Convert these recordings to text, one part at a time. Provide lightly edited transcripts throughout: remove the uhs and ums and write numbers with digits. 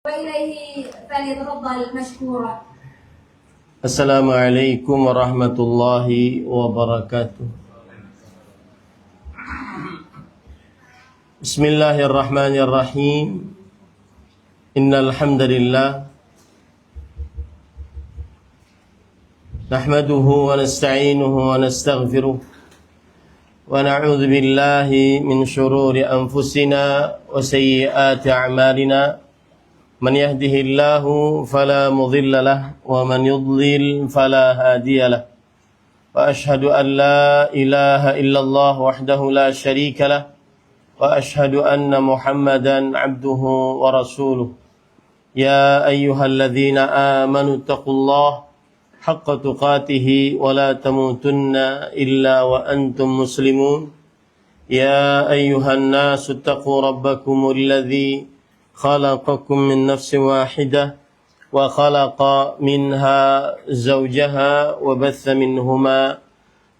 وإليه فليتفضل مشكورا. السلام عليكم ورحمة الله وبركاته. بسم الله الرحمن الرحيم. إن الحمد لله نحمده ونستعينه ونستغفره ونعوذ بالله من شرور أنفسنا وسيئات أعمالنا. من يهده الله فلا مضل له ومن يضلل فلا هادي له. وأشهد أن لا إله إلا الله وحده لا شريك له وأشهد أن محمدا عبده ورسوله. يا أيها الذين آمنوا اتقوا الله حق تقاته ولا تموتن إلا وأنتم مسلمون. يا أيها الناس اتقوا ربكم الذي خلقكم من نفس واحدة وخلق منها زوجها وبث منهما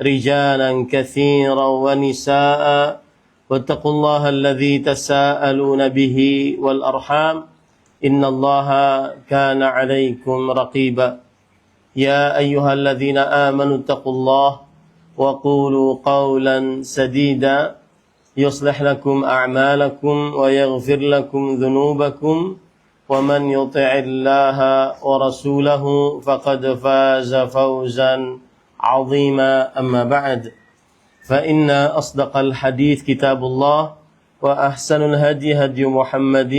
رجالا كثيرا ونساء واتقوا الله الذي تساءلون به والأرحام إن الله كان عليكم رقيبا. يا أيها الذين آمنوا اتقوا الله وقولوا قولا سديدا يصلح لكم أعمالكم ويغفر لكم ذنوبكم ومن يطع الله ورسوله فقد فاز فوزا عظيما. أما بعد فإن أصدق الحديث كتاب الله وأحسن الهدي هدي محمد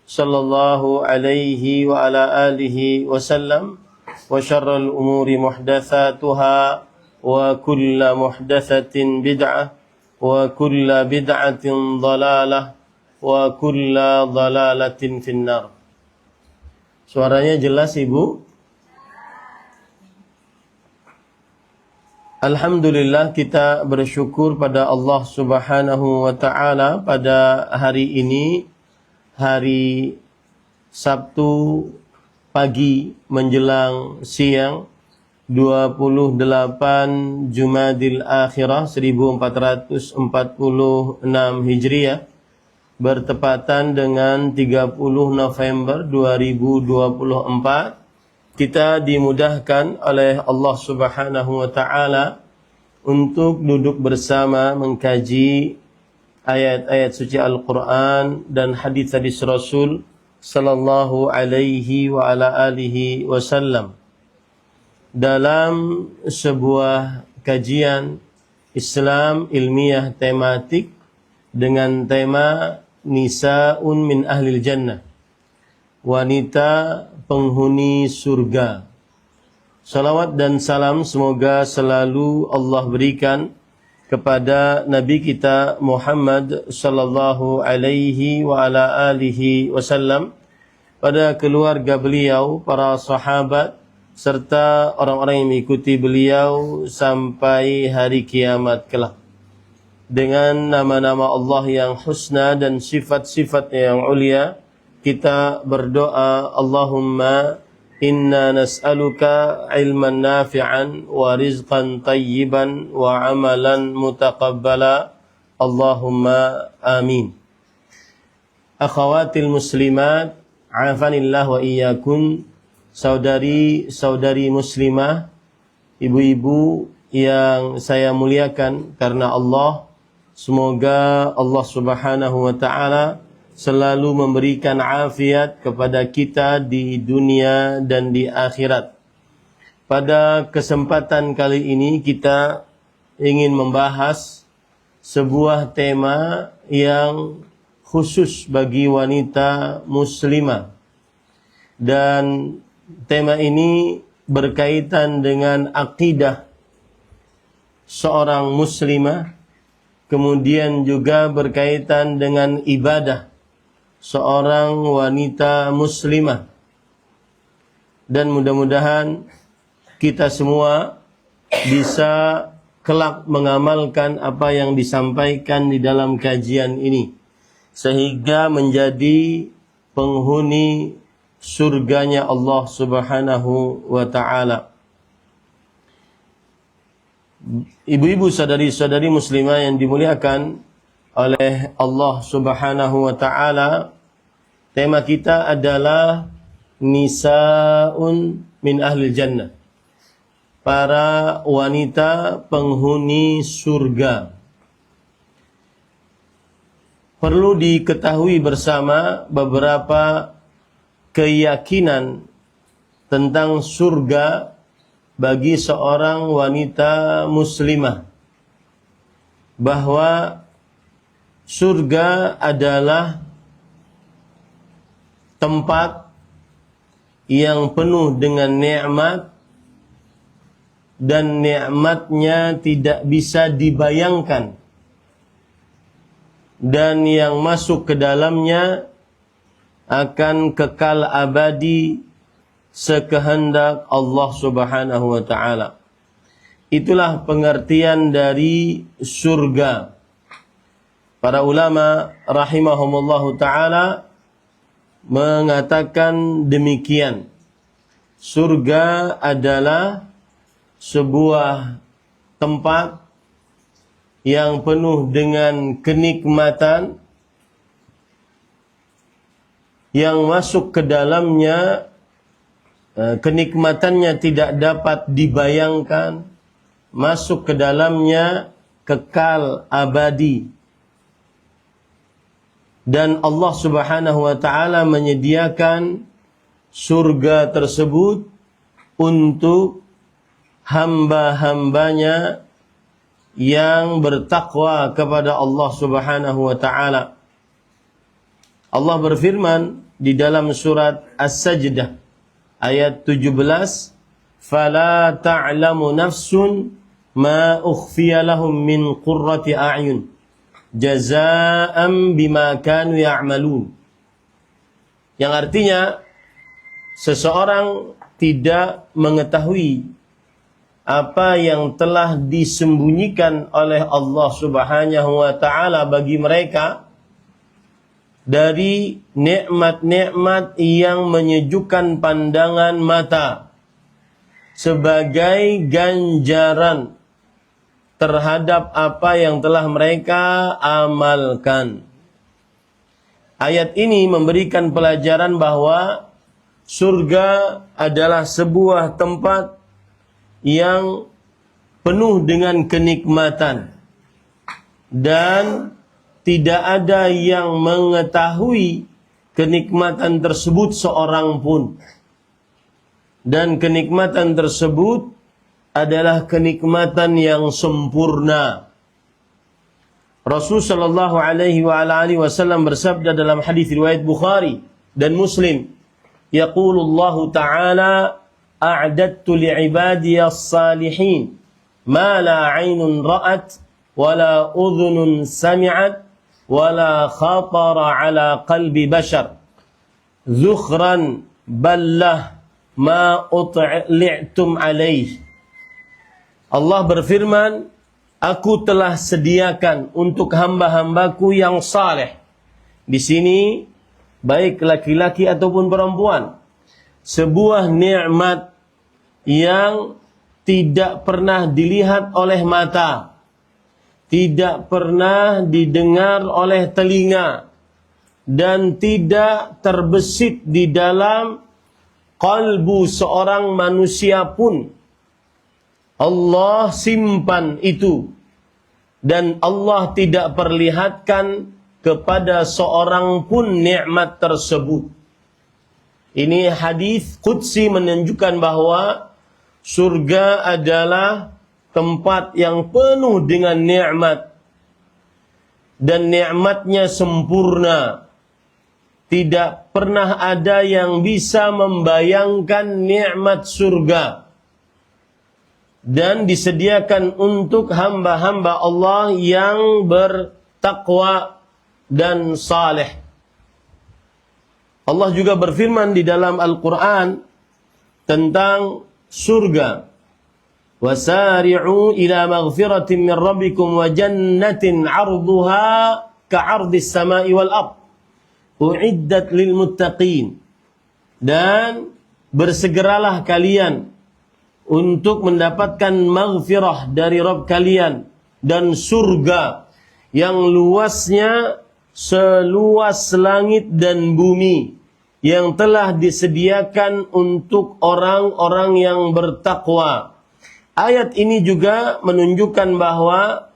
صلى الله عليه وعلى آله وسلم وشر الأمور محدثاتها وكل محدثة بدعة وكل بدعة ضلالة وكل ضلالة في النار. Suaranya jelas Ibu? Alhamdulillah, kita bersyukur pada Allah Subhanahu wa taala pada hari ini, hari Sabtu pagi menjelang siang 28 Jumadil Akhirah 1446 Hijriah, bertepatan dengan 30 November 2024. Kita dimudahkan oleh Allah Subhanahu wa taala untuk duduk bersama mengkaji ayat-ayat suci Al-Qur'an dan hadis-hadis Rasul sallallahu alaihi wa ala alihi wasallam dalam sebuah kajian Islam ilmiah tematik dengan tema Nisa'un min Ahlil Jannah, wanita penghuni surga. Salawat dan salam semoga selalu Allah berikan kepada Nabi kita Muhammad sallallahu alaihi wa ala alihi wasallam, pada keluarga beliau, para sahabat, serta orang-orang yang mengikuti beliau sampai hari kiamat kelak. Dengan nama-nama Allah yang husna dan sifat-sifatnya yang ulia, kita berdoa, Allahumma inna nas'aluka ilman nafi'an wa rizqan tayyiban wa amalan mutaqabbala. Allahumma amin. Akhawatil muslimat, afanillah wa iyyakum. Saudari-saudari muslimah, ibu-ibu yang saya muliakan karena Allah, semoga Allah Subhanahu wa taala selalu memberikan afiat kepada kita di dunia dan di akhirat. Pada kesempatan kali ini kita ingin membahas sebuah tema yang khusus bagi wanita muslimah, dan tema ini berkaitan dengan akidah seorang muslimah, kemudian juga berkaitan dengan ibadah seorang wanita muslimah. Dan mudah-mudahan kita semua bisa kelak mengamalkan apa yang disampaikan di dalam kajian ini, sehingga menjadi penghuni surganya Allah Subhanahu wa ta'ala. Ibu-ibu, saudari-saudari muslimah yang dimuliakan oleh Allah Subhanahu wa ta'ala, Tema kita adalah Nisaun min Ahlil Jannah, para wanita penghuni surga. Perlu diketahui bersama beberapa keyakinan tentang surga bagi seorang wanita muslimah, bahwa surga adalah tempat yang penuh dengan nikmat, dan nikmatnya tidak bisa dibayangkan, dan yang masuk ke dalamnya akan kekal abadi sekehendak Allah Subhanahu wa taala. Itulah pengertian dari surga. Para ulama rahimahumullahu taala mengatakan demikian. Surga adalah sebuah tempat yang penuh dengan kenikmatan, yang masuk ke dalamnya kenikmatannya tidak dapat dibayangkan, masuk ke dalamnya kekal abadi. Dan Allah Subhanahu wa taala menyediakan surga tersebut untuk hamba-hambanya yang bertakwa kepada Allah Subhanahu wa taala. Allah berfirman di dalam surat As-Sajdah ayat 17, "Fala ta'lamu nafsun ma ukhfiya lahum min qurrati a'yun jazaa'an bima kanu ya'malun." Yang artinya seseorang tidak mengetahui apa yang telah disembunyikan oleh Allah Subhanahu wa taala bagi mereka dari nikmat-nikmat yang menyejukkan pandangan mata sebagai ganjaran terhadap apa yang telah mereka amalkan. Ayat ini memberikan pelajaran bahwa surga adalah sebuah tempat yang penuh dengan kenikmatan, dan tidak ada yang mengetahui kenikmatan tersebut seorang pun. Dan kenikmatan tersebut adalah kenikmatan yang sempurna. Rasul sallallahu alaihi wa ala alihi wasallam bersabda dalam hadis riwayat Bukhari dan Muslim, yaqulullahu ta'ala, a'dattu li'ibadiyas salihin ma la 'ainun ra'at wa la udhunun sami'at wa la khatara 'ala qalbi bashar zukhran ballah ma utli'tum 'alaih. Allah berfirman, aku telah sediakan untuk hamba-hambaku yang saleh. Di sini baik laki-laki ataupun perempuan, sebuah nikmat yang tidak pernah dilihat oleh mata, tidak pernah didengar oleh telinga, dan tidak terbesit di dalam kalbu seorang manusia pun. Allah simpan itu, dan Allah tidak perlihatkan kepada seorang pun nikmat tersebut. Ini hadis qudsi menunjukkan bahwa surga adalah tempat yang penuh dengan nikmat, dan nikmatnya sempurna. Tidak pernah ada yang bisa membayangkan nikmat surga, dan disediakan untuk hamba-hamba Allah yang bertakwa dan saleh. Allah juga berfirman di dalam Al-Quran tentang surga, wasari'u ila maghfiratin min rabbikum wa jannatin 'arduha ka'ardis sama'i wal ard u'iddat lil muttaqin. Dan bersegeralah kalian untuk mendapatkan maghfirah dari Rabb kalian dan surga yang luasnya seluas langit dan bumi yang telah disediakan untuk orang-orang yang bertakwa. Ayat ini juga menunjukkan bahwa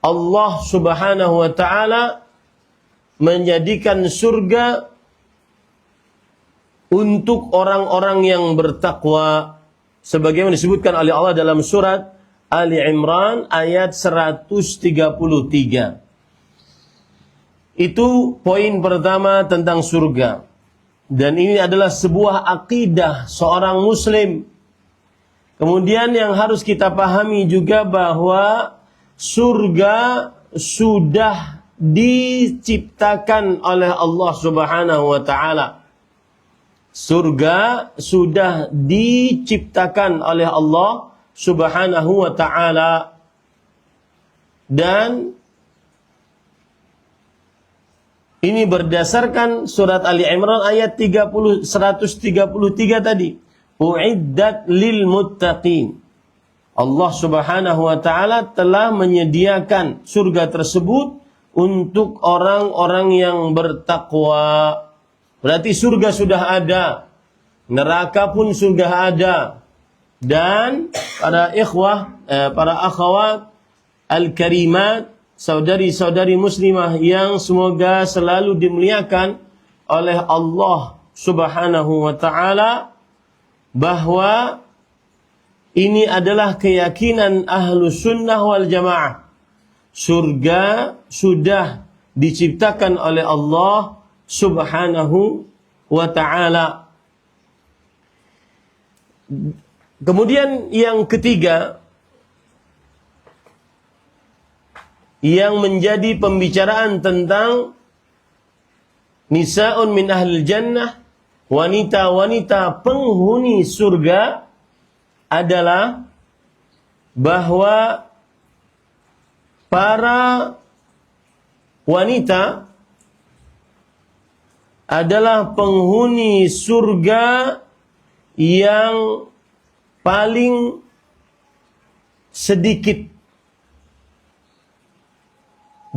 Allah Subhanahu wa taala menjadikan surga untuk orang-orang yang bertakwa sebagaimana disebutkan oleh Allah dalam surat Ali Imran ayat 133. Itu poin pertama tentang surga. Dan ini adalah sebuah akidah seorang muslim. Kemudian yang harus kita pahami juga bahwa surga sudah diciptakan oleh Allah Subhanahu wa taala. Surga sudah diciptakan oleh Allah Subhanahu wa taala. Dan ini berdasarkan surat Ali Imran ayat 133 tadi. Uiddat lil muttaqin. Allah Subhanahu wa taala telah menyediakan surga tersebut untuk orang-orang yang bertakwa. Berarti surga sudah ada, neraka pun sudah ada. Dan para ikhwah, para akhwat al-karimat, saudari-saudari muslimah yang semoga selalu dimuliakan oleh Allah Subhanahu wa taala, bahwa ini adalah keyakinan ahlu sunnah wal jamaah. Surga sudah diciptakan oleh Allah Subhanahu wa ta'ala. Kemudian yang ketiga, yang menjadi pembicaraan tentang nisa'un min ahlil jannah, wanita-wanita penghuni surga, adalah bahwa para wanita adalah penghuni surga yang paling sedikit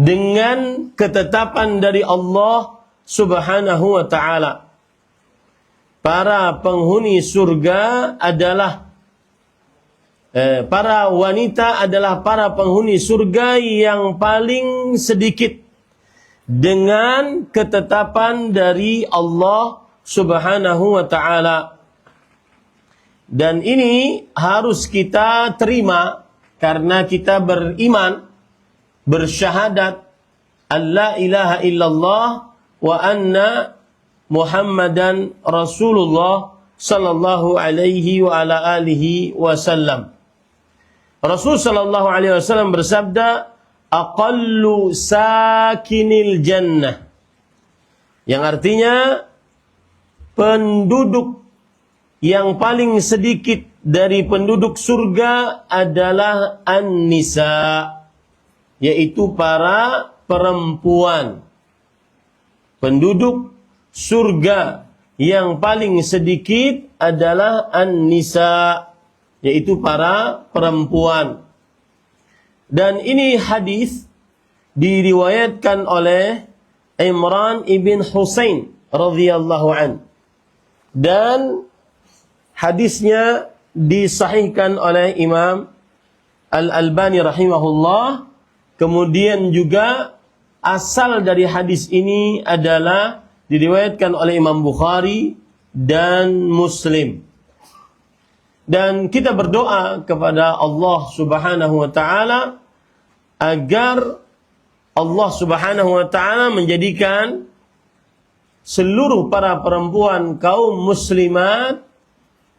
dengan ketetapan dari Allah Subhanahu wa taala. Para penghuni surga adalah para wanita adalah para penghuni surga yang paling sedikit dengan ketetapan dari Allah Subhanahu wa taala. Dan ini harus kita terima karena kita beriman, bersyahadat alla ilaha illallah wa anna Muhammadan Rasulullah sallallahu alaihi wa ala alihi wasallam. Rasul sallallahu alaihi wasallam bersabda, aqallu sakinil jannah, yang artinya penduduk yang paling sedikit dari penduduk surga adalah an-nisa, yaitu para perempuan. Penduduk surga yang paling sedikit adalah an-nisa, yaitu para perempuan. Dan ini hadis diriwayatkan oleh Imran ibn Husain radhiyallahu an. Dan hadisnya disahihkan oleh Imam Al-Albani rahimahullah. Kemudian juga asal dari hadis ini adalah diriwayatkan oleh Imam Bukhari dan Muslim. Dan kita berdoa kepada Allah Subhanahu wa taala agar Allah Subhanahu wa taala menjadikan seluruh para perempuan kaum muslimat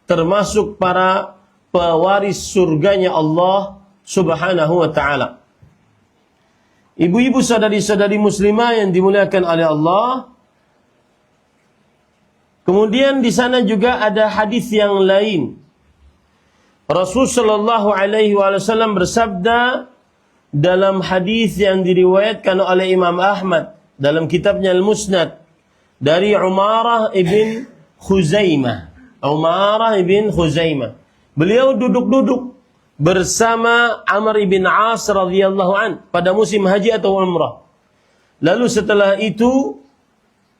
termasuk para pewaris surganya Allah Subhanahu wa taala. Ibu-ibu, saudari-saudari muslimah yang dimuliakan oleh Allah. Kemudian di sana juga ada hadis yang lain. Rasul sallallahu alaihi wasallam bersabda dalam hadis yang diriwayatkan oleh Imam Ahmad dalam kitabnya Al-Musnad dari Umarah ibn Khuzaimah. Umarah ibn Khuzaimah. Beliau duduk-duduk bersama Amr ibn As radhiyallahu an pada musim haji atau umrah. Lalu setelah itu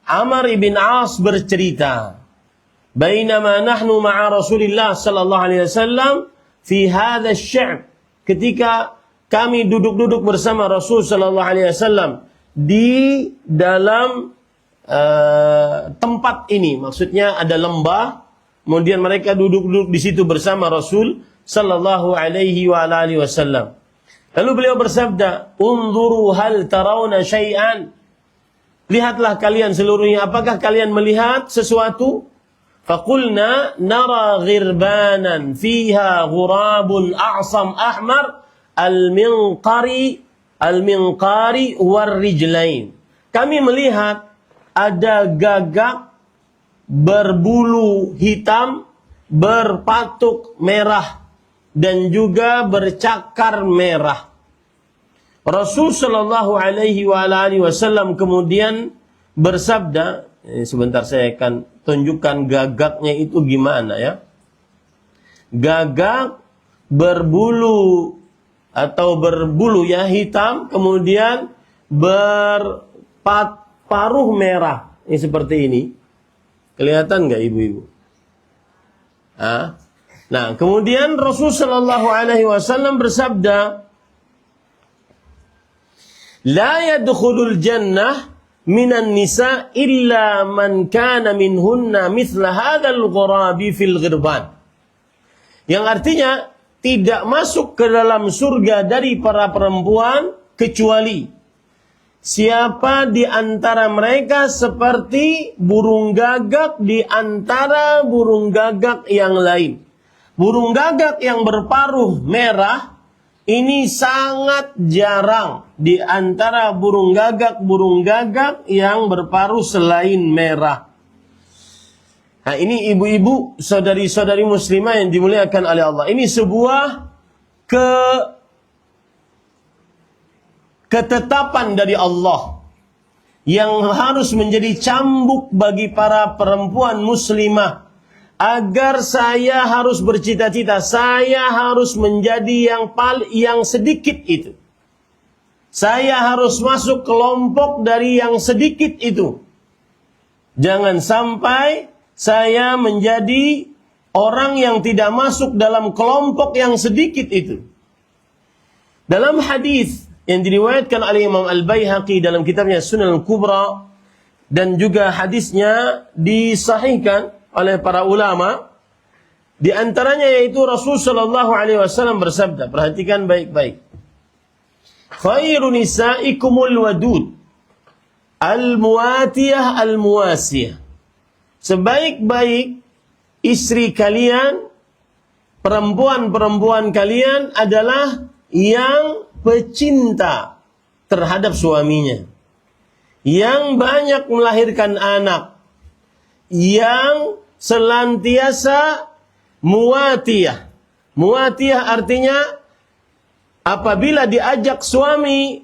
Amr ibn As bercerita, "Bainama nahnu ma'a Rasulillah sallallahu alaihi wasallam fi hadha asy-sy'b." Ketika kami duduk-duduk bersama Rasul sallallahu alaihi wasallam di dalam tempat ini, maksudnya ada lembah, kemudian mereka duduk-duduk di situ bersama Rasul sallallahu alaihi wa alihi wasallam. Lalu beliau bersabda, "Unzuru hal tarawna syai'an." Lihatlah kalian seluruhnya, apakah kalian melihat sesuatu? Faqulna nara ghirbanan fiha ghurabun a'sam ahmar al-minqari war rijlain. Kami melihat ada gagak berbulu hitam, berpatuk merah, dan juga bercakar merah. Rasul sallallahu alaihi wa alihi wasallam kemudian bersabda, sebentar saya akan tunjukkan gagaknya itu gimana ya. Gagak berbulu atau berbulu ya hitam, kemudian berparuh merah. Ini seperti ini. Kelihatan nggak ibu-ibu? Nah, kemudian Rasul sallallahu alaihi wasallam bersabda, "La yadkhulul jannah minan nisa illa man kana minhunna mithla hadzal ghurabi fil ghirban." Yang artinya tidak masuk ke dalam surga dari para perempuan kecuali siapa di antara mereka seperti burung gagak di antara burung gagak yang lain. Burung gagak yang berparuh merah ini sangat jarang di antara burung gagak yang berparuh selain merah. Nah, ini ibu-ibu, saudari-saudari muslimah yang dimuliakan oleh Allah. Ini sebuah ketetapan dari Allah yang harus menjadi cambuk bagi para perempuan muslimah. Agar saya harus bercita-cita, saya harus menjadi yang sedikit itu. Saya harus masuk kelompok dari yang sedikit itu. Jangan sampai saya menjadi orang yang tidak masuk dalam kelompok yang sedikit itu. Dalam hadis yang diriwayatkan oleh Imam Al-Baihaqi dalam kitabnya Sunan Al-Kubra, dan juga hadisnya disahihkan oleh para ulama, di antaranya yaitu Rasul sallallahu alaihi wasallam bersabda, perhatikan baik-baik. "Khairu nisaikumul wadud al-muatiyah al-muwasiyah." Sebaik-baik istri kalian, perempuan-perempuan kalian adalah yang pecinta terhadap suaminya, yang banyak melahirkan anak, yang senantiasa muatiyah. Muatiyah artinya apabila diajak suami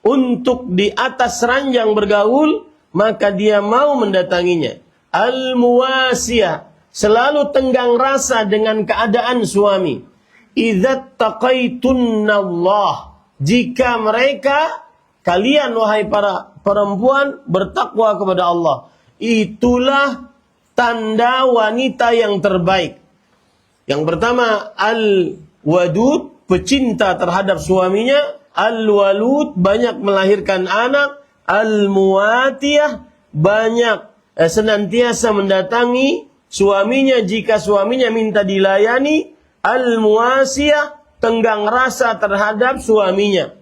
untuk di atas ranjang bergaul, maka dia mau mendatanginya. Al-muwasiyah, selalu tenggang rasa dengan keadaan suami. Idza taqaitunallah, jika mereka, kalian wahai para perempuan, bertakwa kepada Allah, itulah tanda wanita yang terbaik. Yang pertama, al-wadud, pecinta terhadap suaminya. Al-walud, banyak melahirkan anak. Al-muatiyah, banyak senantiasa mendatangi suaminya jika suaminya minta dilayani. Al-muwasiyah, tenggang rasa terhadap suaminya.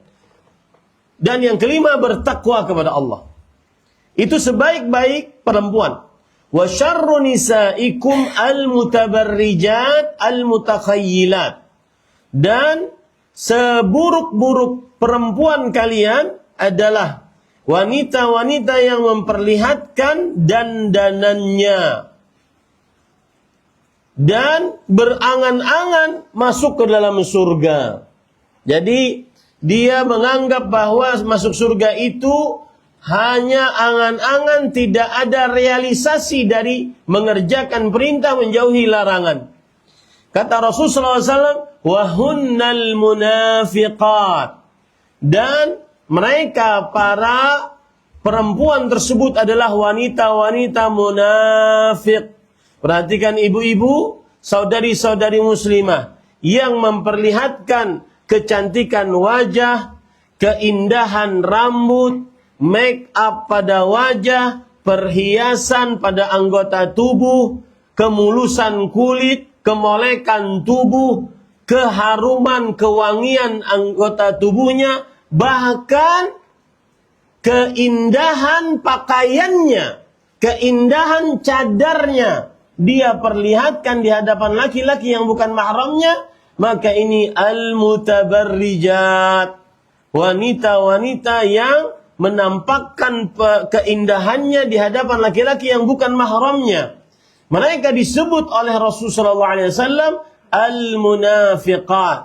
Dan yang kelima, bertakwa kepada Allah. Itu sebaik-baik perempuan. Wa syarru nisaikum al-mutabarrijat al-mutakhayyilat. Dan seburuk-buruk perempuan kalian adalah wanita-wanita yang memperlihatkan dandanannya dan berangan-angan masuk ke dalam surga. Jadi dia menganggap bahwa masuk surga itu hanya angan-angan, tidak ada realisasi dari mengerjakan perintah, menjauhi larangan. Kata Rasulullah SAW, wahunnal munafiqat, dan mereka para perempuan tersebut adalah wanita-wanita munafik. Perhatikan ibu-ibu, saudari-saudari muslimah yang memperlihatkan kecantikan wajah, keindahan rambut, make up pada wajah, perhiasan pada anggota tubuh, kemulusan kulit, kemolekan tubuh, keharuman, kewangian anggota tubuhnya, bahkan keindahan pakaiannya, keindahan cadarnya, dia perlihatkan di hadapan laki-laki yang bukan mahramnya, maka ini al-mutabarrijat, wanita-wanita yang menampakkan keindahannya di hadapan laki-laki yang bukan mahramnya. Mereka disebut oleh Rasulullah SAW al-munafiqat.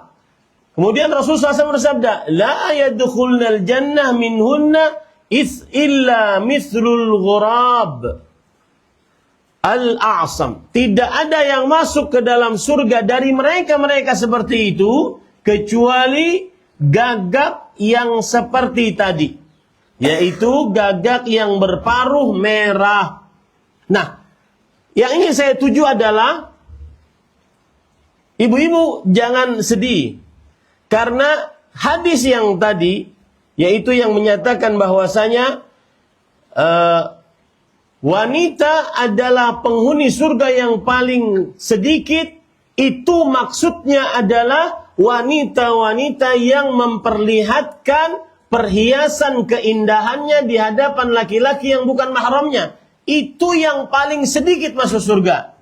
Kemudian Rasulullah SAW bersabda, la yadkhulnal jannah minhunna illa mithlul ghurab al-a'sam. Tidak ada yang masuk ke dalam surga dari mereka-mereka seperti itu kecuali gagak yang seperti tadi, yaitu gagak yang berparuh merah. Nah, yang ingin saya tuju adalah ibu-ibu jangan sedih karena hadis yang tadi, yaitu yang menyatakan bahwasanya wanita adalah penghuni surga yang paling sedikit, itu maksudnya adalah wanita-wanita yang memperlihatkan perhiasan keindahannya di hadapan laki-laki yang bukan mahramnya. Itu yang paling sedikit masuk surga.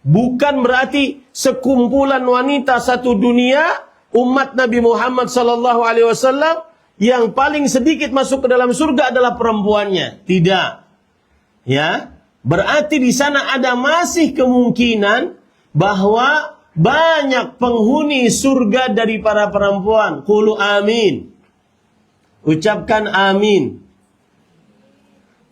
Bukan berarti sekumpulan wanita satu dunia, umat Nabi Muhammad SAW, yang paling sedikit masuk ke dalam surga adalah perempuannya. Tidak. Ya, berarti di sana ada masih kemungkinan bahwa banyak penghuni surga dari para perempuan. Qulu amin. Ucapkan amin.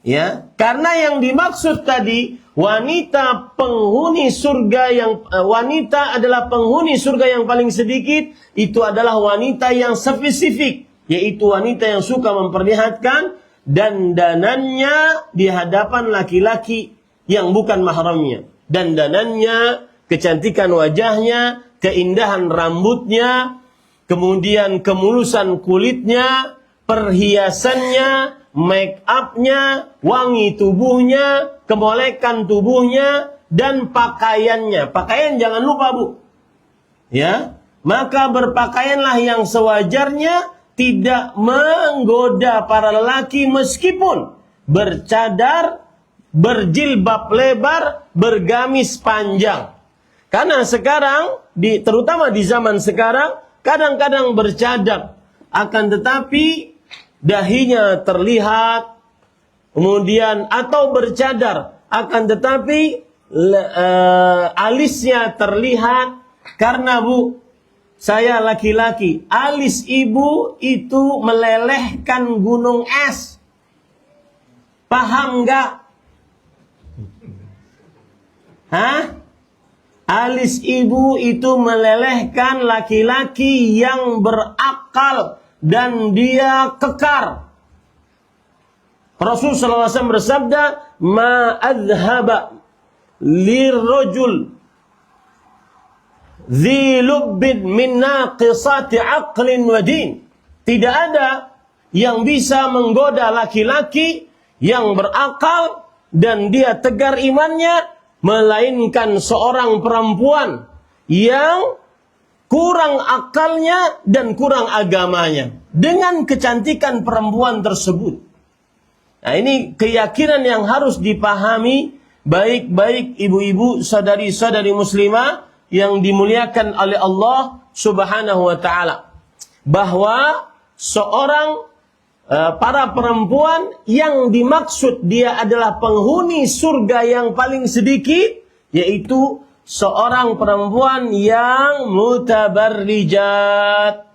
Ya, karena yang dimaksud tadi wanita penghuni surga yang wanita adalah penghuni surga yang paling sedikit, itu adalah wanita yang spesifik, yaitu wanita yang suka memperlihatkan dandanannya di hadapan laki-laki yang bukan mahramnya. Dandanannya, kecantikan wajahnya, keindahan rambutnya, kemudian kemulusan kulitnya, perhiasannya, make up-nya, wangi tubuhnya, kemolekan tubuhnya, dan pakaiannya. Pakaian jangan lupa, Bu. Ya, maka berpakaianlah yang sewajarnya, tidak menggoda para lelaki meskipun bercadar, berjilbab lebar, bergamis panjang. Karena sekarang, terutama di zaman sekarang, kadang-kadang bercadar, akan tetapi dahinya terlihat, kemudian atau bercadar, akan tetapi alisnya terlihat. Karena Bu, saya laki-laki, alis ibu itu melelehkan gunung es. Paham nggak? Hah? Alis ibu itu melelehkan laki-laki yang berakal dan dia kekar. Rasulullah SAW bersabda, ma adhaba lirrajul dhi lubbin min naqisati aqlin wa din. Tidak ada yang bisa menggoda laki-laki yang berakal dan dia tegar imannya, melainkan seorang perempuan yang kurang akalnya dan kurang agamanya dengan kecantikan perempuan tersebut. Nah, ini keyakinan yang harus dipahami baik-baik ibu-ibu, saudari-saudari muslimah yang dimuliakan oleh Allah Subhanahu wa taala, bahwa seorang para perempuan yang dimaksud dia adalah penghuni surga yang paling sedikit, yaitu seorang perempuan yang mutabarrijat,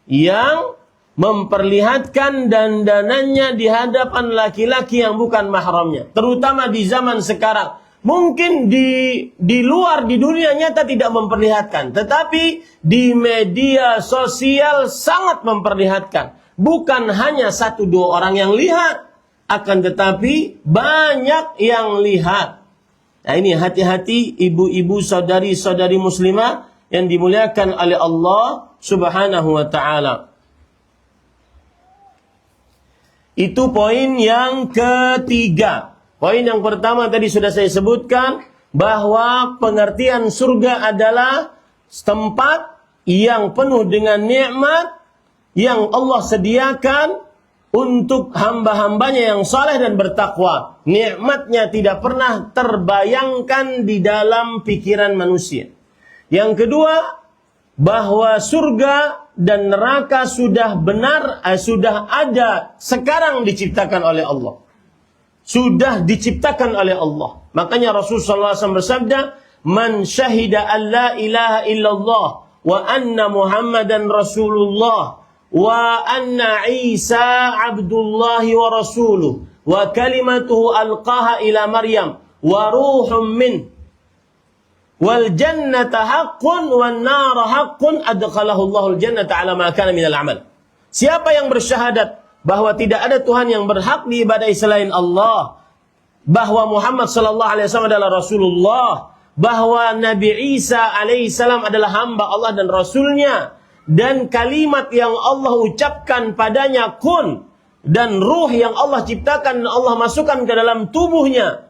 yang memperlihatkan dandanannya di hadapan laki-laki yang bukan mahramnya, terutama di zaman sekarang. Mungkin di luar, di dunia nyata tidak memperlihatkan, tetapi di media sosial sangat memperlihatkan. bukan hanya 1-2 orang yang lihat, akan tetapi banyak yang lihat. Nah ini hati-hati ibu-ibu, saudari-saudari muslimah yang dimuliakan oleh Allah Subhanahu wa ta'ala. Itu poin yang ketiga. Poin yang pertama tadi sudah saya sebutkan, bahwa pengertian surga adalah tempat yang penuh dengan nikmat yang Allah sediakan untuk hamba-hambanya yang saleh dan bertakwa. Nikmatnya tidak pernah terbayangkan di dalam pikiran manusia. Yang kedua, bahwa surga dan neraka sudah sudah ada sekarang diciptakan oleh Allah. Sudah diciptakan oleh Allah. Makanya Rasulullah SAW bersabda, "Man syahida an la ilaha illallah wa anna Muhammadan Rasulullah wa anna Isa abdullahi wa rasuluh wa kalimatuhu alqaha ila Maryam wa ruhum min wal jannata haqqun wan nara haqqun adkhalahu Allahul jannata ala ma kana minal amal." Siapa yang bersyahadat bahwa tidak ada Tuhan yang berhak diibadahi selain Allah, bahwa Muhammad sallallahu alaihi wasallam adalah Rasulullah, bahwa Nabi Isa alaihi salam adalah hamba Allah dan Rasulnya, dan kalimat yang Allah ucapkan padanya kun, dan ruh yang Allah ciptakan dan Allah masukkan ke dalam tubuhnya,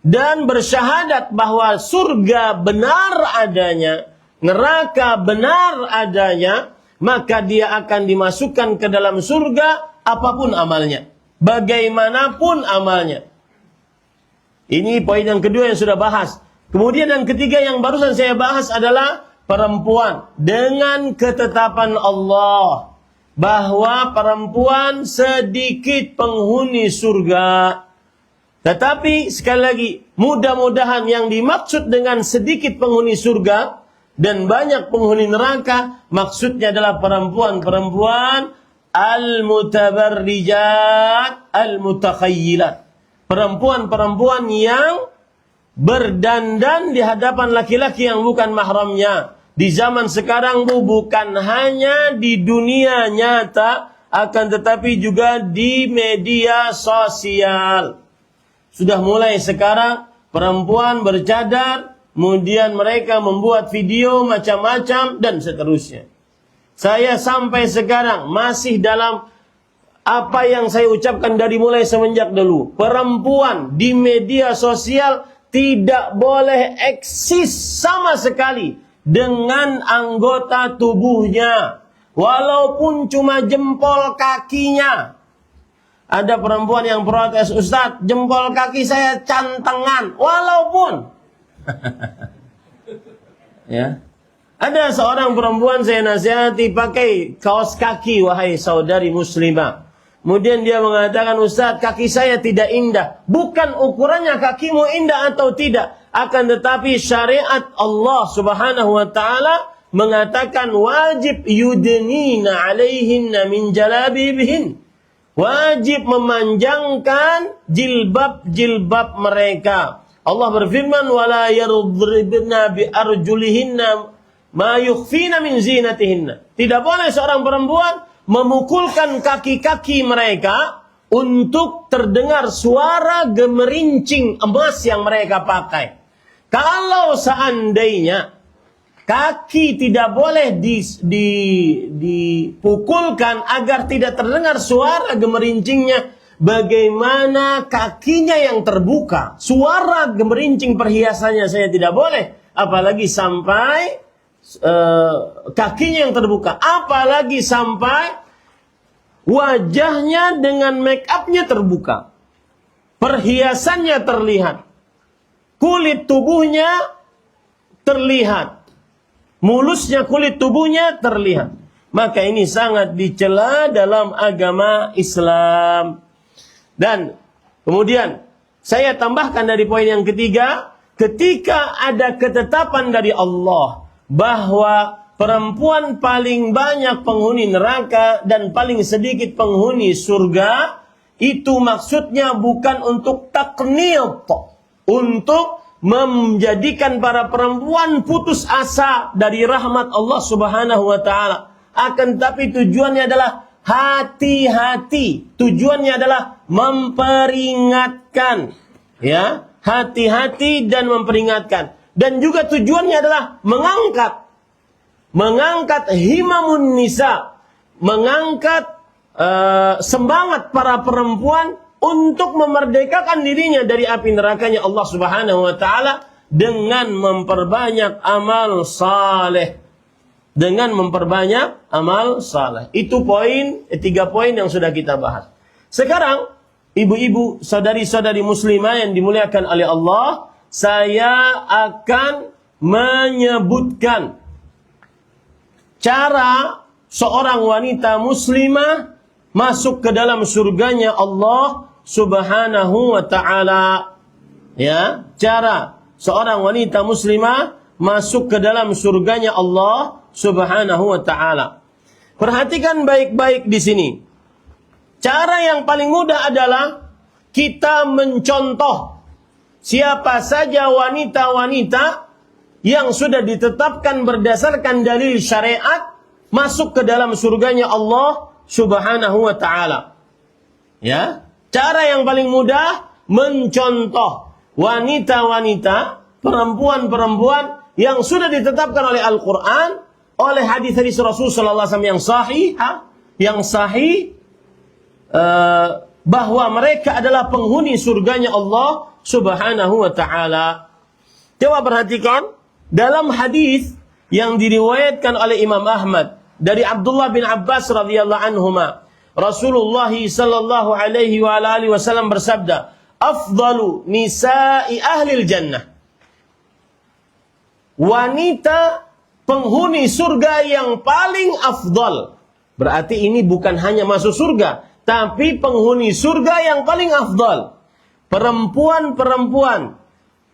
dan bersyahadat bahwa surga benar adanya, neraka benar adanya, maka dia akan dimasukkan ke dalam surga apapun amalnya, bagaimanapun amalnya. Ini poin yang kedua yang sudah bahas. Kemudian yang ketiga yang barusan saya bahas adalah perempuan, dengan ketetapan Allah bahwa perempuan sedikit penghuni surga. Tetapi sekali lagi, mudah-mudahan yang dimaksud dengan sedikit penghuni surga dan banyak penghuni neraka, maksudnya adalah perempuan-perempuan al-mutabarrijat al-mutakhayyilat. Perempuan-perempuan yang berdandan di hadapan laki-laki yang bukan mahramnya. Di zaman sekarang bukan hanya di dunia nyata, akan tetapi juga di media sosial. Sudah mulai sekarang perempuan bercadar, kemudian mereka membuat video macam-macam dan seterusnya. Saya sampai sekarang masih dalam apa yang saya ucapkan dari mulai semenjak dulu. Perempuan di media sosial tidak boleh eksis sama sekali dengan anggota tubuhnya, walaupun cuma jempol kakinya. Ada perempuan yang protes, "Ustadz, jempol kaki saya cantengan," walaupun ya. Ada seorang perempuan saya nasihati, pakai kaos kaki wahai saudari muslimah. Kemudian dia mengatakan, "Ustadz, kaki saya tidak indah." Bukan ukurannya kakimu indah atau tidak, akan tetapi syariat Allah Subhanahu wa taala mengatakan wajib yudnina alaihinna min jalabibihin. Wajib memanjangkan jilbab-jilbab mereka. Allah berfirman, "Wala yadribna bi arjulihinna ma yukhfina min zinatihinna." Tidak boleh seorang perempuan memukulkan kaki-kaki mereka untuk terdengar suara gemerincing emas yang mereka pakai. Kalau seandainya kaki tidak boleh dipukulkan agar tidak terdengar suara gemerincingnya, bagaimana kakinya yang terbuka? Suara gemerincing perhiasannya saya tidak boleh, apalagi sampai kakinya yang terbuka, apalagi sampai wajahnya dengan make upnya terbuka, perhiasannya terlihat, kulit tubuhnya terlihat, mulusnya kulit tubuhnya terlihat. Maka ini sangat dicela dalam agama Islam. Dan kemudian saya tambahkan dari poin yang ketiga, ketika ada ketetapan dari Allah bahwa perempuan paling banyak penghuni neraka dan paling sedikit penghuni surga, itu maksudnya bukan untuk takniyat, untuk menjadikan para perempuan putus asa dari rahmat Allah Subhanahu wa taala. Akan tapi tujuannya adalah hati-hati. Tujuannya adalah memperingatkan. Ya, hati-hati dan memperingatkan. Dan juga tujuannya adalah mengangkat himamun nisa, mengangkat semangat para perempuan untuk memerdekakan dirinya dari api nerakanya Allah Subhanahu wa taala dengan memperbanyak amal saleh. Dengan memperbanyak amal saleh. Itu tiga poin yang sudah kita bahas. Sekarang, ibu-ibu, saudari-saudari muslimah yang dimuliakan oleh Allah, saya akan menyebutkan cara seorang wanita muslimah masuk ke dalam surganya Allah Subhanahu wa taala. Ya, cara seorang wanita muslimah masuk ke dalam surganya Allah Subhanahu wa taala. Perhatikan baik-baik di sini. Cara yang paling mudah adalah kita mencontoh siapa saja wanita-wanita yang sudah ditetapkan berdasarkan dalil syariat masuk ke dalam surganya Allah Subhanahu wa taala. Ya, cara yang paling mudah mencontoh wanita-wanita, perempuan-perempuan yang sudah ditetapkan oleh Al-Qur'an, oleh hadis-hadis Rasul sallallahu alaihi wasallam yang sahih bahwa mereka adalah penghuni surganya Allah Subhanahu wa taala. Coba perhatikan dalam hadis yang diriwayatkan oleh Imam Ahmad dari Abdullah bin Abbas radhiyallahu anhuma, Rasulullah sallallahu alaihi wa alihi wasallam bersabda, "Afdalu nisa'i ahlil jannah." Wanita penghuni surga yang paling afdal. Berarti ini bukan hanya masuk surga, tapi penghuni surga yang paling afdal. Perempuan-perempuan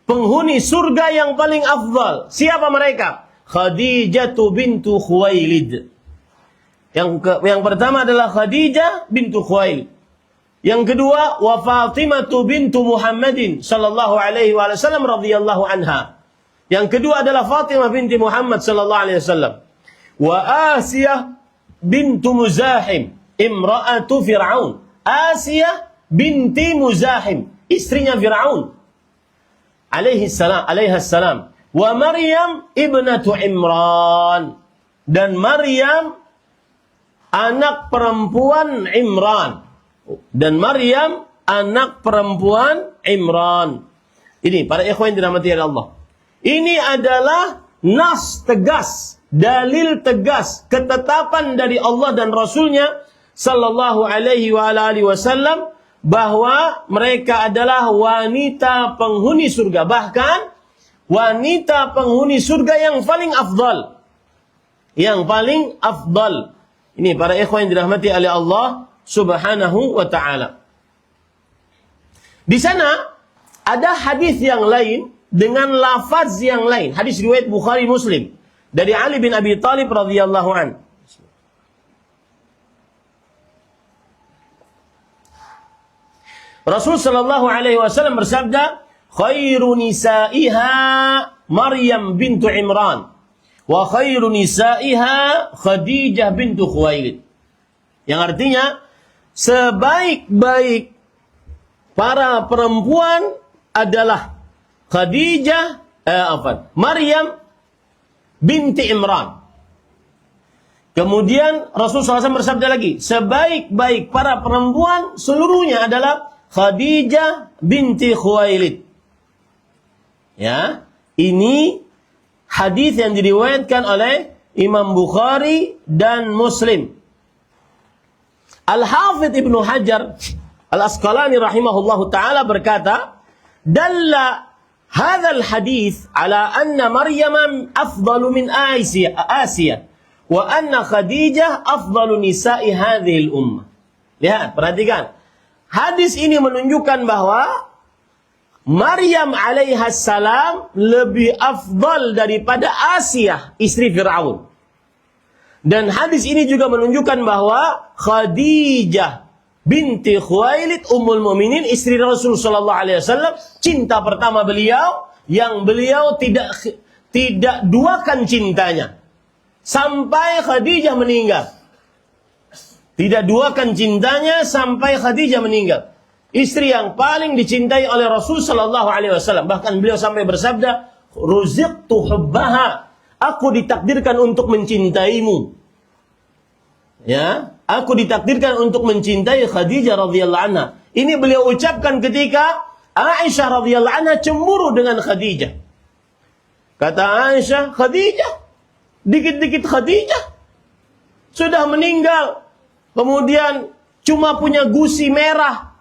penghuni surga yang paling afdal. Siapa mereka? Khadijah bintu Khuwailid. Yang pertama adalah Khadijah bintu Khuwailid. Yang kedua, wa Fatimah bintu Muhammadin sallallahu alaihi wasallam radhiyallahu anha. Yang kedua adalah Fatimah binti Muhammad sallallahu alaihi wasallam. Wa Asiyah bintu Muzahim, imra'atu Fir'aun. Asiyah binti Muzahim, istrinya Fir'aun alaihi salam. Wa Maryam ibnatu Imran. Dan Maryam anak perempuan Imran. Dan Maryam anak perempuan Imran. Ini para ikhwan yang dirahmati Allah. Ini adalah nas tegas, dalil tegas, ketetapan dari Allah dan Rasulnya sallallahu alaihi wa alihi wasallam bahwa mereka adalah wanita penghuni surga. Bahkan wanita penghuni surga yang paling afdal. Yang paling afdal. Ini para ikhwan yang dirahmati oleh Allah Subhanahu wa taala. Di sana ada hadis yang lain dengan lafaz yang lain. Hadis riwayat Bukhari Muslim dari Ali bin Abi Thalib radhiyallahu an. Rasul sallallahu alaihi wasallam bersabda, "Khairu nisaiha Maryam bintu Imran wa khairu nisaiha Khadijah bintu Khuwailid." Yang artinya sebaik-baik para perempuan adalah Maryam binti Imran. Kemudian Rasulullah SAW bersabda lagi, sebaik-baik para perempuan seluruhnya adalah Khadijah binti Khuwailid. Ya, ini hadis yang diriwayatkan oleh Imam Bukhari dan Muslim. Al-Hafidh Ibnu Hajar Al-Asqalani rahimahullahu taala berkata, "Dalla hadzal hadis ala anna Maryam afdalu min Asiyah wa anna Khadijah afdalu nisa'i hadhil ummah." Lihat, perhatikan. Hadis ini menunjukkan bahwa Maryam alaihissalam lebih afdal daripada Asiyah, istri Fir'aun. Dan hadis ini juga menunjukkan bahwa Khadijah binti Khuwailid Ummul Mukminin, istri Rasul sallallahu alaihi wasallam, cinta pertama beliau yang beliau tidak duakan cintanya sampai Khadijah meninggal. Tidak duakan cintanya sampai Khadijah meninggal. Istri yang paling dicintai oleh Rasul sallallahu alaihi wasallam. Bahkan beliau sampai bersabda, "Ruziqtu hubbaha." Aku ditakdirkan untuk mencintaimu. Ya, aku ditakdirkan untuk mencintai Khadijah radhiyallahu anha. Ini beliau ucapkan ketika Aisyah radhiyallahu anha cemburu dengan Khadijah. Kata Aisyah, Khadijah, dikit-dikit Khadijah sudah meninggal. Kemudian cuma punya gusi merah.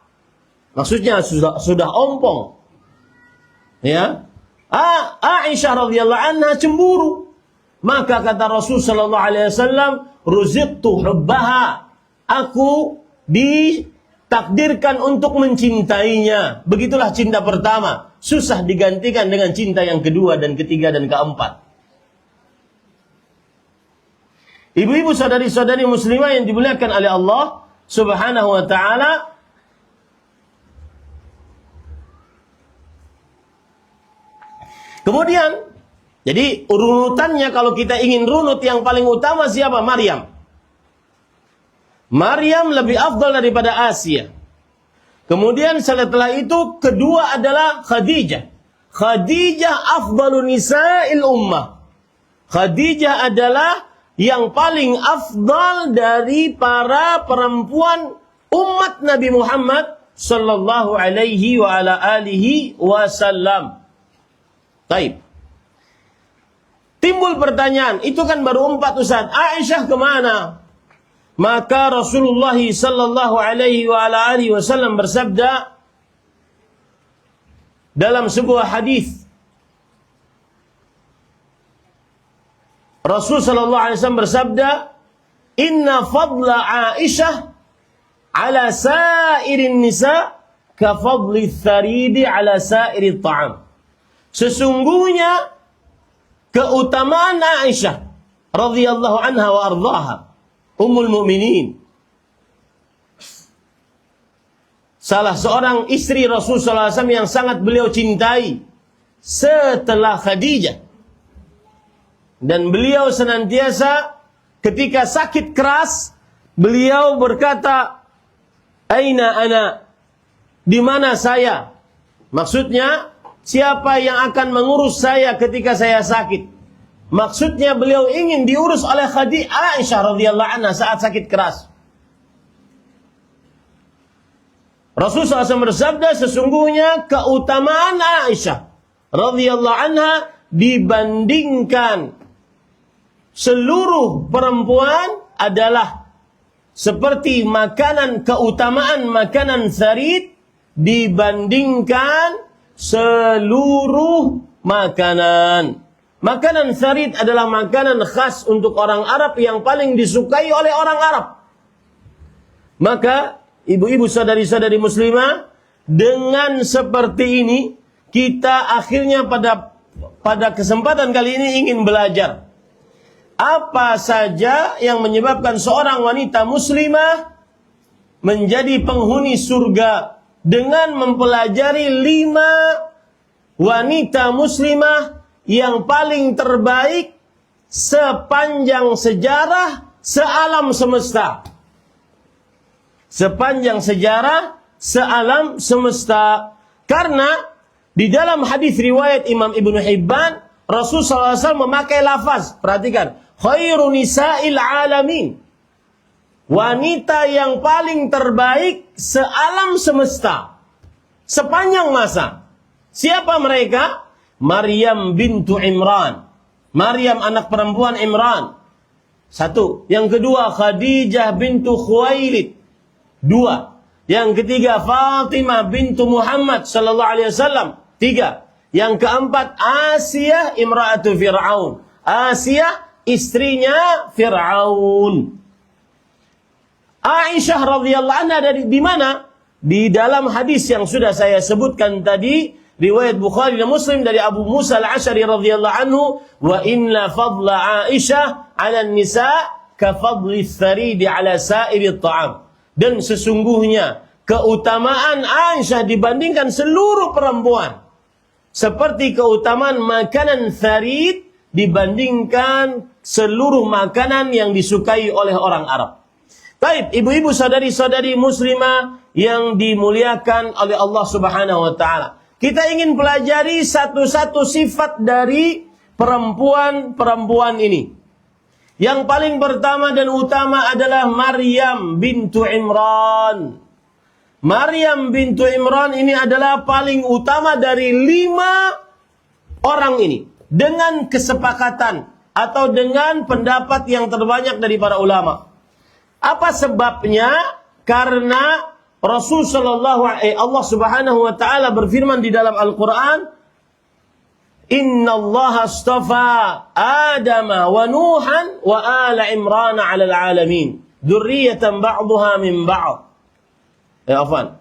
Maksudnya sudah ompong. Ya. Aisyah radhiyallahu anha cemburu. Maka kata Rasul sallallahu alaihi wasallam, "Ruziqtu hubbaha." Aku ditakdirkan untuk mencintainya. Begitulah cinta pertama. Susah digantikan dengan cinta yang kedua dan ketiga dan keempat. Ibu-ibu, saudari-saudari muslimah yang dimuliakan oleh Allah Subhanahu wa taala, kemudian, jadi urutannya kalau kita ingin runut yang paling utama siapa? Maryam. Maryam lebih afdal daripada Asia. Kemudian setelah itu kedua adalah Khadijah. Khadijah afdalu nisa'il ummah. Khadijah adalah yang paling afdal dari para perempuan umat Nabi Muhammad sallallahu alaihi wa ala alihi wasallam. Taib. Timbul pertanyaan, itu kan baru 4 Ustaz. Aisyah kemana? Maka Rasulullah sallallahu alaihi wa ala alihi wasallam bersabda dalam sebuah hadis. Rasul sallallahu alaihi wasallam bersabda, "Inna fadla Aisyah ala sa'irin nisa ka fadli tharidi ala sa'iri ta'am." Sesungguhnya keutamaan Aisyah radhiyallahu anha wa ardhaha, Ummul Mukminin, salah seorang istri Rasul sallallahu alaihi wasallam yang sangat beliau cintai setelah Khadijah. Dan beliau senantiasa ketika sakit keras, beliau berkata, "Aina ana?" Di mana saya? Maksudnya, siapa yang akan mengurus saya ketika saya sakit? Maksudnya beliau ingin diurus oleh Aisyah radhiyallahu anha saat sakit keras. Rasulullah SAW bersabda, sesungguhnya keutamaan Aisyah radhiyallahu anha dibandingkan seluruh perempuan adalah seperti keutamaan makanan sarid dibandingkan seluruh makanan. Makanan sarid adalah makanan khas untuk orang Arab yang paling disukai oleh orang Arab. Maka, ibu-ibu saudari-saudari muslimah, dengan seperti ini, kita akhirnya pada kesempatan kali ini ingin belajar. Apa saja yang menyebabkan seorang wanita muslimah menjadi penghuni surga dengan mempelajari 5 wanita muslimah yang paling terbaik sepanjang sejarah sealam semesta. Sepanjang sejarah sealam semesta. Karena di dalam hadis riwayat Imam Ibnu Hibban, Rasulullah SAW memakai lafaz, perhatikan, khairu nisa'il alamin. Wanita yang paling terbaik sealam semesta. Sepanjang masa. Siapa mereka? Maryam bintu Imran. Maryam anak perempuan Imran. 1. Yang kedua, Khadijah bintu Khuwailid. 2. Yang ketiga, Fatimah bintu Muhammad sallallahu alaihi wasallam. 3. Yang keempat, Asia imra'atu Fir'aun. Asia istrinya Fir'aun. Aisyah radhiyallahu anha di mana? Di dalam hadis yang sudah saya sebutkan tadi, riwayat Bukhari dan Muslim dari Abu Musa al-Asy'ari radhiyallahu anhu, wa inna fadla Aisyah 'ala nisa ka fadli tharidi 'ala sa'iri ta'am. Dan sesungguhnya keutamaan Aisyah dibandingkan seluruh perempuan seperti keutamaan makanan tharid dibandingkan seluruh makanan yang disukai oleh orang Arab. Baik, ibu-ibu saudari-saudari muslimah yang dimuliakan oleh Allah Subhanahu wa taala. Kita ingin pelajari satu-satu sifat dari perempuan-perempuan ini. Yang paling pertama dan utama adalah Maryam bintu Imran. Maryam bintu Imran ini adalah paling utama dari 5 orang ini. Dengan kesepakatan atau dengan pendapat yang terbanyak dari para ulama. Apa sebabnya? Karena Allah Subhanahu wa taala berfirman di dalam Al-Qur'an, Innallaha astafa Adama wa Nuhan wa ala Imran 'alal 'alamin, dzurriyyatan ba'dhuha min ba'd.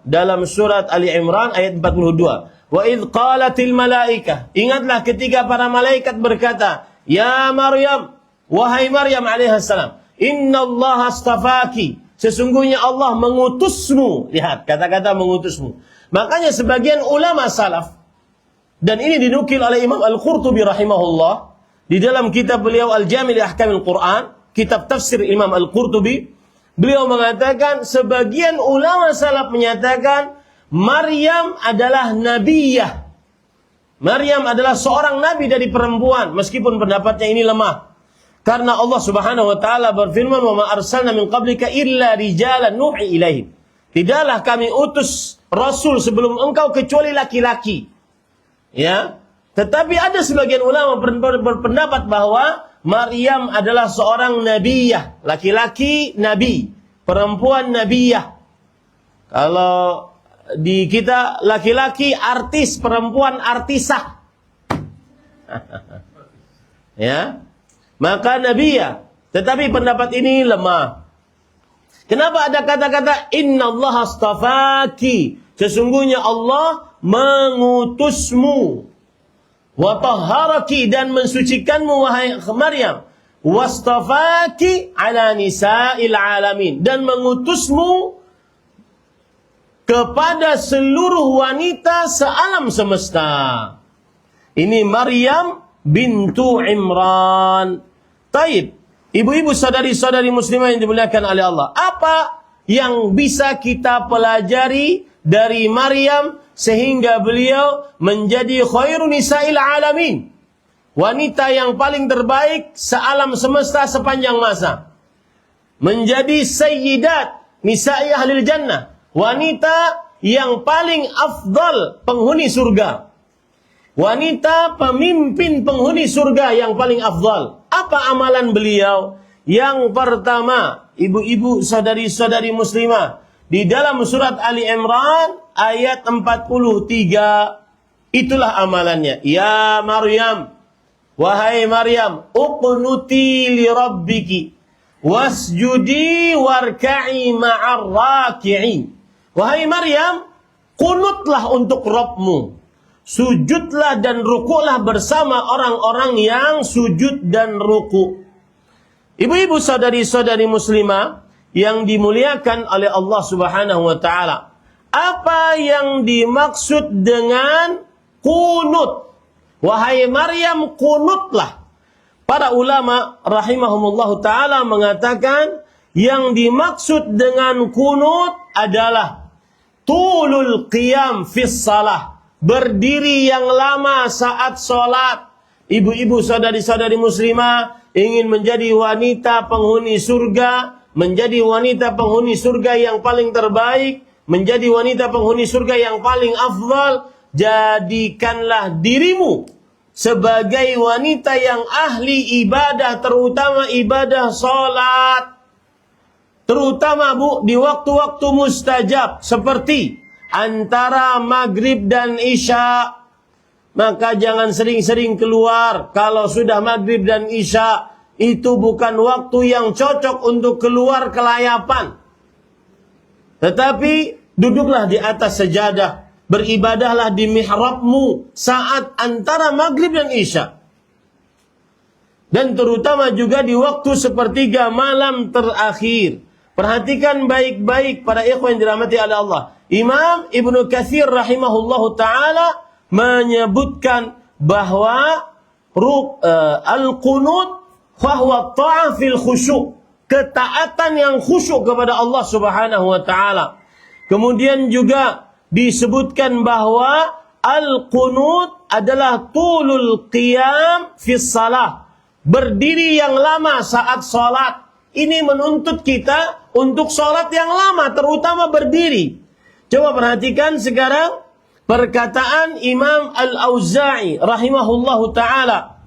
Dalam surat Ali Imran ayat 42. Wa idz qalatil malaikah, ingatlah ketika para malaikat berkata, Ya Maryam, wahai Maryam alaihissalam, Innallaha astafaki, sesungguhnya Allah mengutusmu. Lihat, kata-kata mengutusmu. Makanya sebagian ulama salaf, dan ini dinukil oleh Imam Al-Qurtubi rahimahullah, di dalam kitab beliau Al-Jami' li Ahkamil Quran, kitab tafsir Imam Al-Qurtubi, beliau mengatakan, sebagian ulama salaf menyatakan, Maryam adalah nabiyah. Maryam adalah seorang nabi dari perempuan, meskipun pendapatnya ini lemah. Karena Allah Subhanahu wa taala berfirman, "Wa ma arsalna min qablika illa rijalan nuhi ilaihim." Tidaklah kami utus rasul sebelum engkau kecuali laki-laki. Ya. Tetapi ada sebagian ulama berpendapat bahwa Maryam adalah seorang nabiyah, laki-laki nabi, perempuan nabiyah. Kalau di kita laki-laki artis, perempuan artisah. Ya. Maka nabiyah. Tetapi pendapat ini lemah. Kenapa ada kata-kata Innallaha astafaki? Sesungguhnya Allah mengutusmu. Wa tahharaki, dan mensucikanmu wahai Maryam. Wastafaki ala nisa'il alamin, dan mengutusmu kepada seluruh wanita sealam semesta. Ini Maryam bintu Imran. Taib, ibu-ibu saudari-saudari muslimah yang dimuliakan oleh Allah, apa yang bisa kita pelajari dari Maryam sehingga beliau menjadi khairun nisa'il alamin, wanita yang paling terbaik sealam semesta sepanjang masa, menjadi sayyidat nisa'i ahlil jannah, wanita yang paling afdal penghuni surga, wanita pemimpin penghuni surga yang paling afdal. Apa amalan beliau? Yang pertama, ibu-ibu saudari-saudari muslimah, di dalam surat Ali Imran ayat 43, itulah amalannya. Ya Maryam, wahai Maryam, uqnuti li rabbiki wasjudi warka'i ma'ar raki'in. Wahai Maryam, kunutlah untuk Rabbmu, sujudlah dan rukuklah bersama orang-orang yang sujud dan ruku. Ibu-ibu saudari-saudari muslimah yang dimuliakan oleh Allah Subhanahu wa taala, apa yang dimaksud dengan kunut? Wahai Maryam, kunutlah. Para ulama rahimahumullah taala mengatakan yang dimaksud dengan kunut adalah tulul qiyam fis salah, berdiri yang lama saat sholat. Ibu-ibu saudari-saudari muslimah ingin menjadi wanita penghuni surga, menjadi wanita penghuni surga yang paling terbaik, menjadi wanita penghuni surga yang paling afdal, jadikanlah dirimu sebagai wanita yang ahli ibadah, terutama ibadah sholat. Terutama di waktu-waktu mustajab, seperti antara maghrib dan isya. Maka jangan sering-sering keluar. Kalau sudah maghrib dan isya, itu bukan waktu yang cocok untuk keluar kelayapan. Tetapi duduklah di atas sejadah, beribadahlah di mihrabmu saat antara maghrib dan isya. Dan terutama juga di waktu sepertiga malam terakhir. Perhatikan baik-baik para ikhwan yang dirahmati oleh Allah. Imam Ibnu Katsir rahimahullahu taala menyebutkan bahwa al-qunut fahuwa ta'ah fil khusyuk. ketaatan yang khusyuk kepada Allah Subhanahu wa taala. Kemudian juga disebutkan bahwa al-qunut adalah tulul qiyam fi shalah, berdiri yang lama saat salat. Ini menuntut kita untuk salat yang lama, terutama berdiri. Coba perhatikan sekarang perkataan Imam Al-Auza'i rahimahullahu taala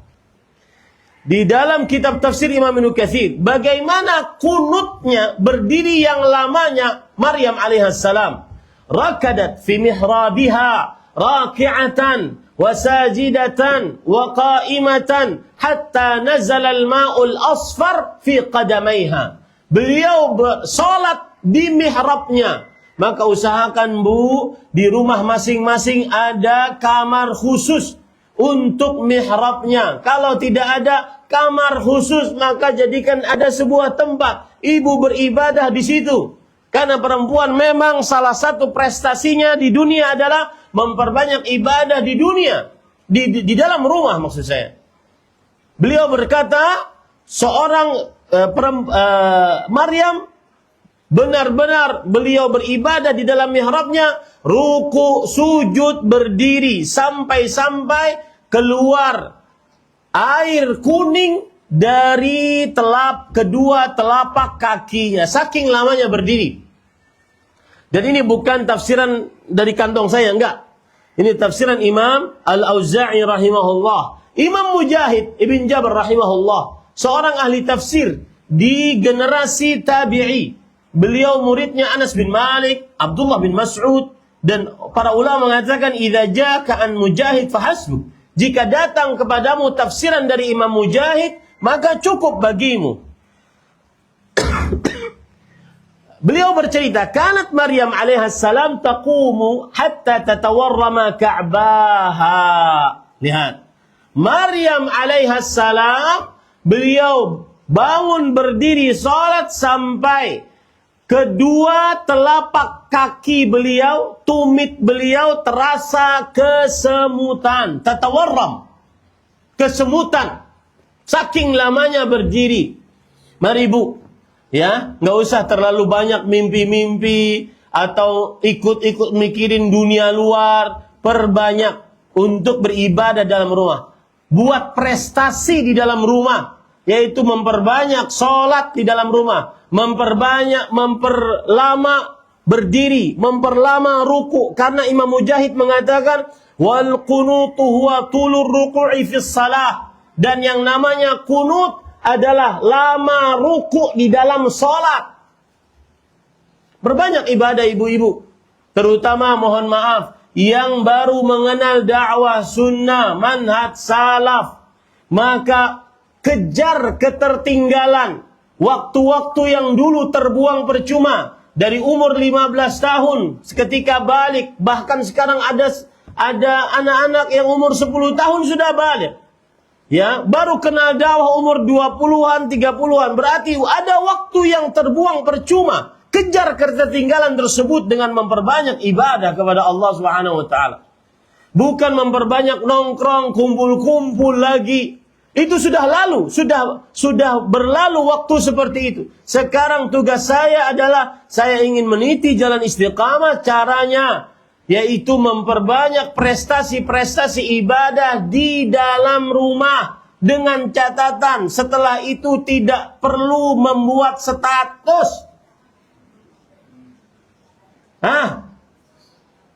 di dalam kitab tafsir Imam Ibnu Katsir, bagaimana kunutnya, berdiri yang lamanya Maryam alaihissalam. Rakadat fi mihrabiha raki'atan wa sajidatan wa qa'imatan hatta nazala al-ma'ul asfar fi qadamaiha. Beliau salat di mihrabnya. Maka usahakan Bu, di rumah masing-masing ada kamar khusus untuk mihrabnya. Kalau tidak ada kamar khusus, maka jadikan ada sebuah tempat ibu beribadah di situ. Karena perempuan memang salah satu prestasinya di dunia adalah memperbanyak ibadah di dunia. Di dalam rumah maksud saya. Beliau berkata, seorang Maryam, benar-benar beliau beribadah di dalam mihrabnya, ruku, sujud, berdiri, sampai-sampai keluar air kuning dari kedua telapak kakinya. Saking lamanya berdiri. Dan ini bukan tafsiran dari kantong saya, enggak. Ini tafsiran Imam Al-Auza'i rahimahullah. Imam Mujahid Ibn Jabr rahimahullah, seorang ahli tafsir di generasi tabi'i. Beliau muridnya Anas bin Malik, Abdullah bin Mas'ud, dan para ulama mengatakan idza ja'aka an Mujahid fahasbuk. Jika datang kepadamu tafsiran dari Imam Mujahid, maka cukup bagimu. Beliau bercerita, kanat Maryam alaihissalam taqumu hatta tatawarrama ka'baha. Lihat. Maryam alaihissalam, beliau bangun berdiri salat sampai kedua telapak kaki beliau, tumit beliau terasa kesemutan. Tatawarram. Kesemutan. Saking lamanya berdiri. Mari Bu, ya, nggak usah terlalu banyak mimpi-mimpi atau ikut-ikut mikirin dunia luar. Perbanyak untuk beribadah dalam rumah. Buat prestasi di dalam rumah, yaitu memperbanyak sholat di dalam rumah, memperlama berdiri, memperlama ruku. Karena Imam Mujahid mengatakan wal qunutu huwa tulur ruku'i fis salah, dan yang namanya kunut adalah lama ruku di dalam sholat. Berbanyak ibadah ibu-ibu, terutama mohon maaf yang baru mengenal dakwah sunnah, manhaj salaf, maka kejar ketertinggalan. Waktu-waktu yang dulu terbuang percuma. Dari umur 15 tahun, ketika balik, bahkan sekarang ada anak-anak yang umur 10 tahun sudah balik. Ya, baru kenal dakwah umur 20-an, 30-an. Berarti ada waktu yang terbuang percuma. Kejar ketertinggalan tersebut dengan memperbanyak ibadah kepada Allah Subhanahu wa taala. Bukan memperbanyak nongkrong, kumpul-kumpul lagi. Itu sudah lalu, sudah berlalu waktu seperti itu. Sekarang tugas saya adalah saya ingin meniti jalan istiqamah, caranya yaitu memperbanyak prestasi-prestasi ibadah di dalam rumah dengan catatan setelah itu tidak perlu membuat status.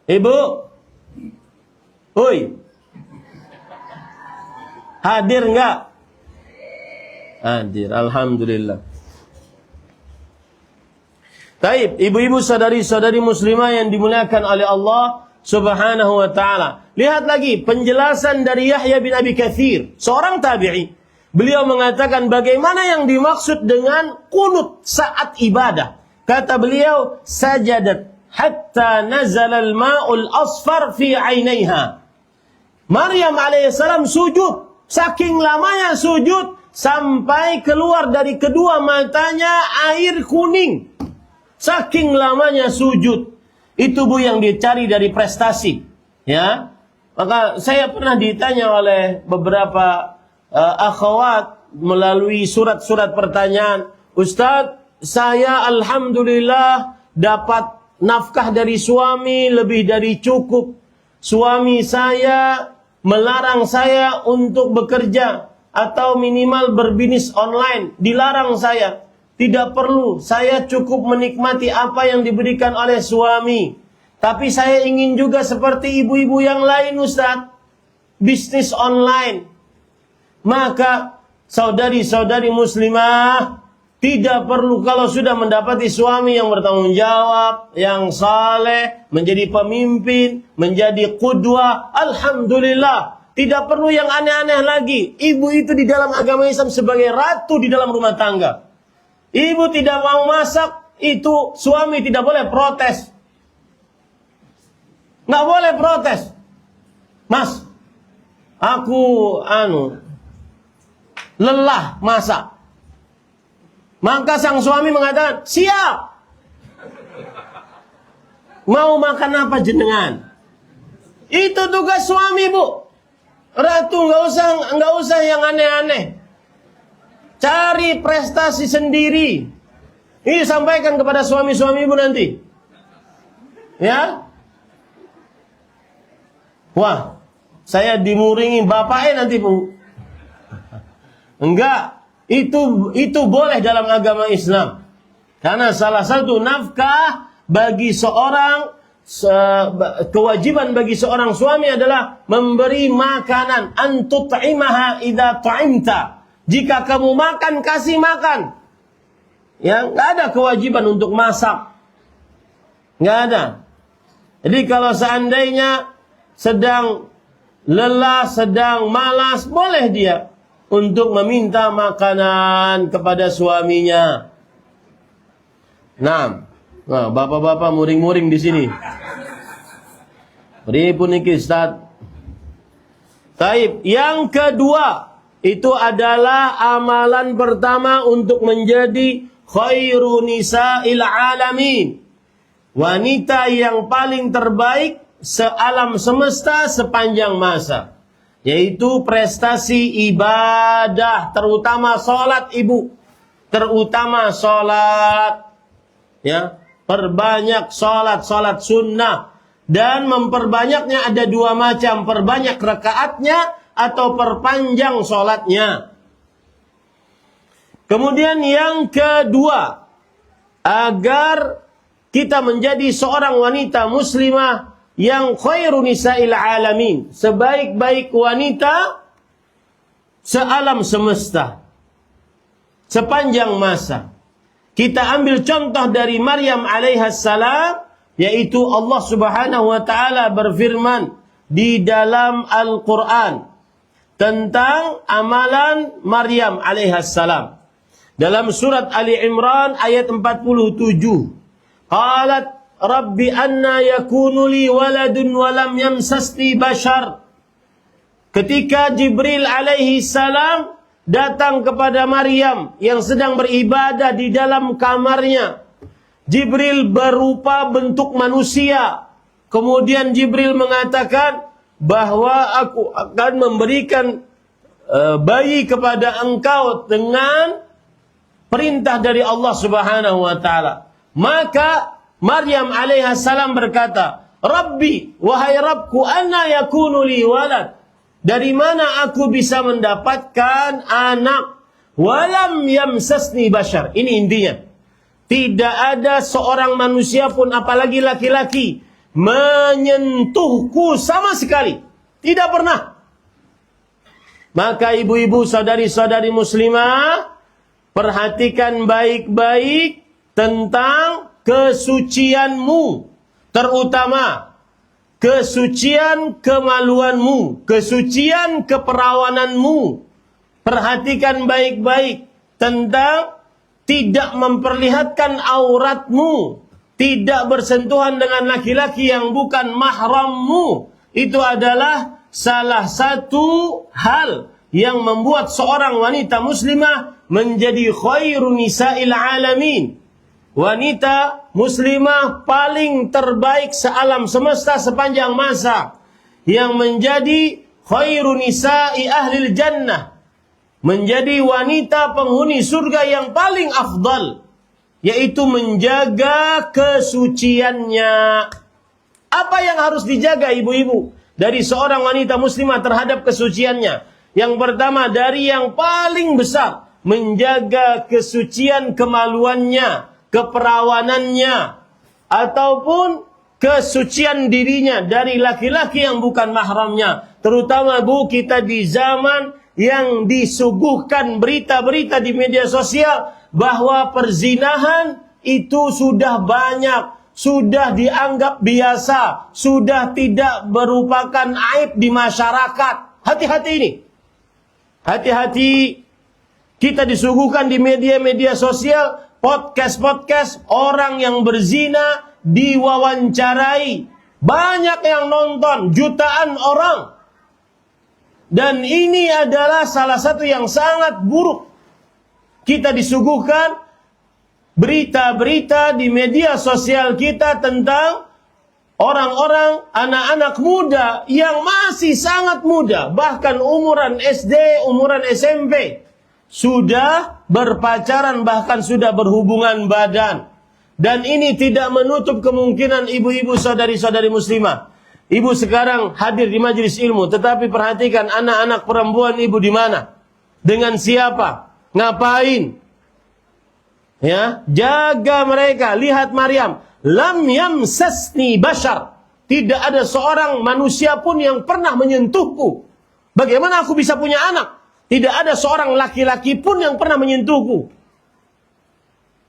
Ibu, oi, hadir enggak? Hadir, alhamdulillah. Taib, ibu-ibu saudari-saudari muslimah yang dimuliakan oleh Allah Subhanahu wa taala. Lihat lagi penjelasan dari Yahya bin Abi Katsir, seorang tabi'i. Beliau mengatakan bagaimana yang dimaksud dengan kunut saat ibadah. Kata beliau, sajadat hatta nazala al-ma'ul asfar fi 'ainaiha. Maryam alaihissalam sujud, saking lamanya sujud sampai keluar dari kedua matanya air kuning. Saking lamanya sujud. Itu Bu yang dicari dari prestasi, ya. Maka saya pernah ditanya oleh beberapa akhwat melalui surat-surat pertanyaan, Ustadz, saya alhamdulillah dapat nafkah dari suami lebih dari cukup. Suami saya melarang saya untuk bekerja atau minimal berbisnis online. Dilarang saya. Tidak perlu. Saya cukup menikmati apa yang diberikan oleh suami. Tapi saya ingin juga seperti ibu-ibu yang lain, Ustadz. Bisnis online. Maka saudari-saudari muslimah, tidak perlu kalau sudah mendapati suami yang bertanggung jawab, yang saleh, menjadi pemimpin, menjadi qudwah, alhamdulillah. Tidak perlu yang aneh-aneh lagi. Ibu itu di dalam agama Islam sebagai ratu di dalam rumah tangga. Ibu tidak mau masak, itu suami tidak boleh protes. Nggak boleh protes. Mas, aku lelah masak. Maka sang suami mengatakan, siap. Mau makan apa jenengan? Itu tugas suami, Bu. Ratu nggak usah yang aneh-aneh. Cari prestasi sendiri. Ini sampaikan kepada suami-suami Ibu nanti. Ya. Wah, saya dimuringi bapaknya nanti, Bu. Enggak. Itu boleh dalam agama Islam. Karena salah satu nafkah bagi seorang, kewajiban bagi seorang suami adalah memberi makanan. Antut'imaha idza ta'imta. Jika kamu makan, kasih makan. Ya, nggak ada kewajiban untuk masak. Nggak ada. Jadi kalau seandainya sedang lelah, sedang malas, boleh dia untuk meminta makanan kepada suaminya. Nah, bapak-bapak muring-muring di sini. Pripun iki, Ustaz? Taib. Yang kedua, itu adalah amalan pertama untuk menjadi khairu nisa'il alamin. Wanita yang paling terbaik sealam semesta sepanjang masa. Yaitu prestasi ibadah, terutama sholat, Ibu. Terutama sholat. Ya, perbanyak sholat sunnah. Dan memperbanyaknya ada dua macam. Perbanyak rakaatnya atau perpanjang sholatnya. Kemudian yang kedua, agar kita menjadi seorang wanita muslimah yang khairu nisa'il alamin, sebaik-baik wanita sealam semesta sepanjang masa. Kita ambil contoh dari Maryam alaihissalam, yaitu Allah Subhanahu wa taala berfirman di dalam Al-Qur'an tentang amalan Maryam alaihissalam. Dalam surat Ali Imran ayat 47. Qalat Rabbi anna yakunu li waladun walam yamsasni bashar. Ketika Jibril alaihi salam datang kepada Maryam yang sedang beribadah di dalam kamarnya. Jibril berupa bentuk manusia. Kemudian Jibril mengatakan bahwa aku akan memberikan bayi kepada engkau dengan perintah dari Allah Subhanahu wa taala. Maka Maryam alaihissalam berkata, Rabbi, wahai Rabbku, anna yakunu li walad. Dari mana aku bisa mendapatkan anak? Walam yamsasni bashar. Ini intinya. Tidak ada seorang manusia pun, apalagi laki-laki, menyentuhku sama sekali. Tidak pernah. Maka ibu-ibu, saudari-saudari muslimah, perhatikan baik-baik tentang kesucianmu, terutama kesucian kemaluanmu, kesucian keperawananmu. Perhatikan baik-baik tentang tidak memperlihatkan auratmu, tidak bersentuhan dengan laki-laki yang bukan mahrammu. Itu adalah salah satu hal yang membuat seorang wanita muslimah menjadi khairu nisa'il alamin. Wanita muslimah paling terbaik sealam semesta sepanjang masa, yang menjadi khairu nisa'i ahlil jannah, menjadi wanita penghuni surga yang paling afdal, yaitu menjaga kesuciannya. Apa yang harus dijaga ibu-ibu dari seorang wanita muslimah terhadap kesuciannya? Yang pertama, dari yang paling besar, menjaga kesucian kemaluannya, keperawanannya, ataupun kesucian dirinya dari laki-laki yang bukan mahramnya. Terutama bu, kita di zaman yang disuguhkan berita-berita di media sosial bahwa perzinahan itu sudah banyak, sudah dianggap biasa, sudah tidak merupakan aib di masyarakat. Hati-hati ini. Hati-hati, kita disuguhkan di media-media sosial, podcast-podcast orang yang berzina diwawancarai. Banyak yang nonton, jutaan orang. Dan ini adalah salah satu yang sangat buruk. Kita disuguhkan berita-berita di media sosial kita tentang orang-orang, anak-anak muda yang masih sangat muda, bahkan umuran SD, umuran SMP, sudah berpacaran, bahkan sudah berhubungan badan. Dan ini tidak menutup kemungkinan ibu-ibu saudari-saudari muslimah. Ibu sekarang hadir di majelis ilmu, tetapi perhatikan anak-anak perempuan ibu di mana? Dengan siapa? Ngapain? Ya, jaga mereka. Lihat Maryam, lam yamsasni bashar. Tidak ada seorang manusia pun yang pernah menyentuhku. Bagaimana aku bisa punya anak? Tidak ada seorang laki-laki pun yang pernah menyentuhku.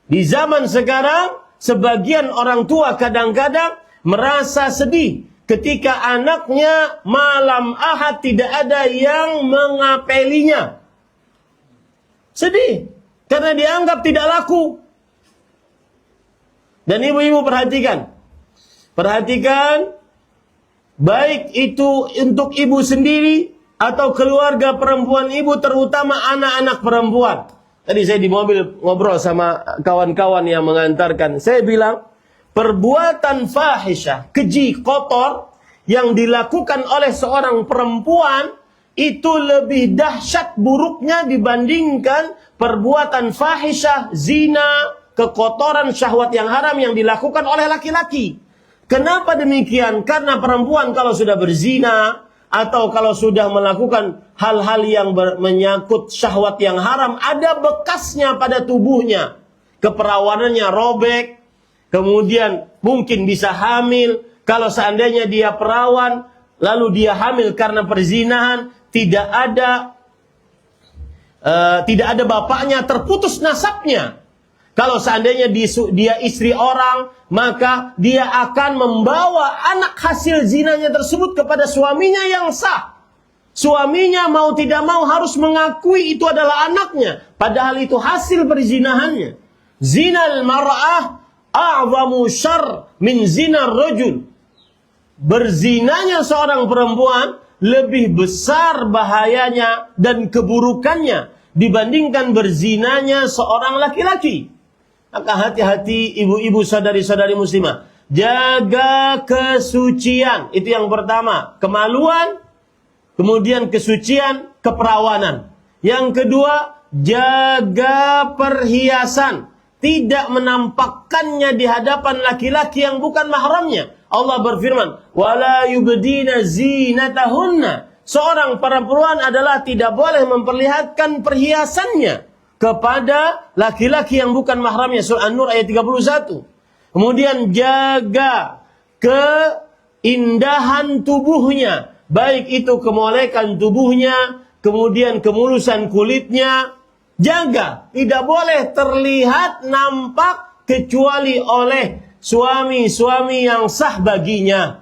Di zaman sekarang, sebagian orang tua kadang-kadang merasa sedih ketika anaknya malam Ahad tidak ada yang mengapelinya. Sedih, karena dianggap tidak laku. Dan ibu-ibu perhatikan. Perhatikan, baik itu untuk ibu sendiri atau keluarga perempuan ibu, terutama anak-anak perempuan. Tadi saya di mobil ngobrol sama kawan-kawan yang mengantarkan. Saya bilang, perbuatan fahisyah, keji, kotor yang dilakukan oleh seorang perempuan itu lebih dahsyat buruknya dibandingkan perbuatan fahisyah, zina, kekotoran syahwat yang haram yang dilakukan oleh laki-laki. Kenapa demikian? Karena perempuan kalau sudah berzina atau kalau sudah melakukan hal-hal yang menyangkut syahwat yang haram, ada bekasnya pada tubuhnya. Keperawanannya robek, kemudian mungkin bisa hamil. Kalau seandainya dia perawan, lalu dia hamil karena perzinahan, tidak ada bapaknya, terputus nasabnya. Kalau seandainya dia istri orang, maka dia akan membawa anak hasil zinanya tersebut kepada suaminya yang sah. Suaminya mau tidak mau harus mengakui itu adalah anaknya, padahal itu hasil perzinahannya. Zinal mar'ah a'zamu syarr min zinar rajul. Berzinanya seorang perempuan lebih besar bahayanya dan keburukannya dibandingkan berzinanya seorang laki-laki. Maka hati-hati ibu-ibu saudari-saudari muslimah. Jaga kesucian. Itu yang pertama. Kemaluan. Kemudian kesucian, keperawanan. Yang kedua, jaga perhiasan. Tidak menampakkannya di hadapan laki-laki yang bukan mahramnya. Allah berfirman, wala yubdina zinatahunna. Seorang perempuan adalah tidak boleh memperlihatkan perhiasannya kepada laki-laki yang bukan mahramnya. Surah An-Nur ayat 31. Kemudian jaga keindahan tubuhnya. Baik itu kemolekan tubuhnya, kemudian kemulusan kulitnya. Jaga. Tidak boleh terlihat nampak kecuali oleh suami-suami yang sah baginya.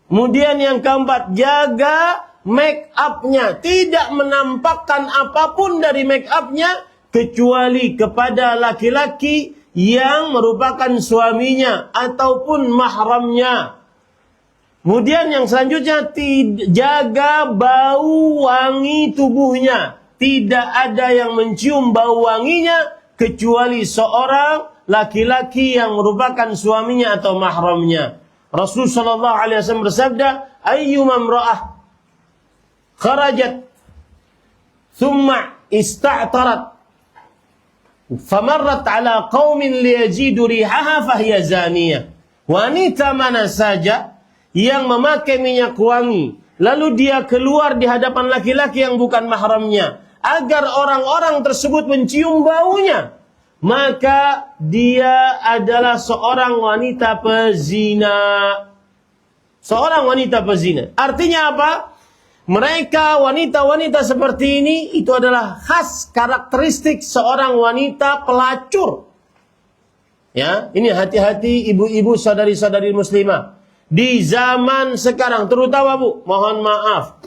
Kemudian yang keempat, jaga make up-nya. Tidak menampakkan apapun dari make up-nya kecuali kepada laki-laki yang merupakan suaminya ataupun mahramnya. Kemudian yang selanjutnya, jaga bau wangi tubuhnya. Tidak ada yang mencium bau wanginya kecuali seorang laki-laki yang merupakan suaminya atau mahramnya. Rasulullah SAW bersabda, ayyuma imra'ah kharajat thumma ista'tarat famarrat ala qaumin liyajidu rihaha fahiya zaniyah. Wanita mana saja yang memakai minyak wangi, lalu dia keluar di hadapan laki-laki yang bukan mahramnya, agar orang-orang tersebut mencium baunya, maka dia adalah seorang wanita pezina. Seorang wanita pezina. Artinya apa? Mereka wanita-wanita seperti ini itu adalah khas karakteristik seorang wanita pelacur. Ya, ini hati-hati ibu-ibu saudari-saudari muslimah. Di zaman sekarang terutama Bu, mohon maaf.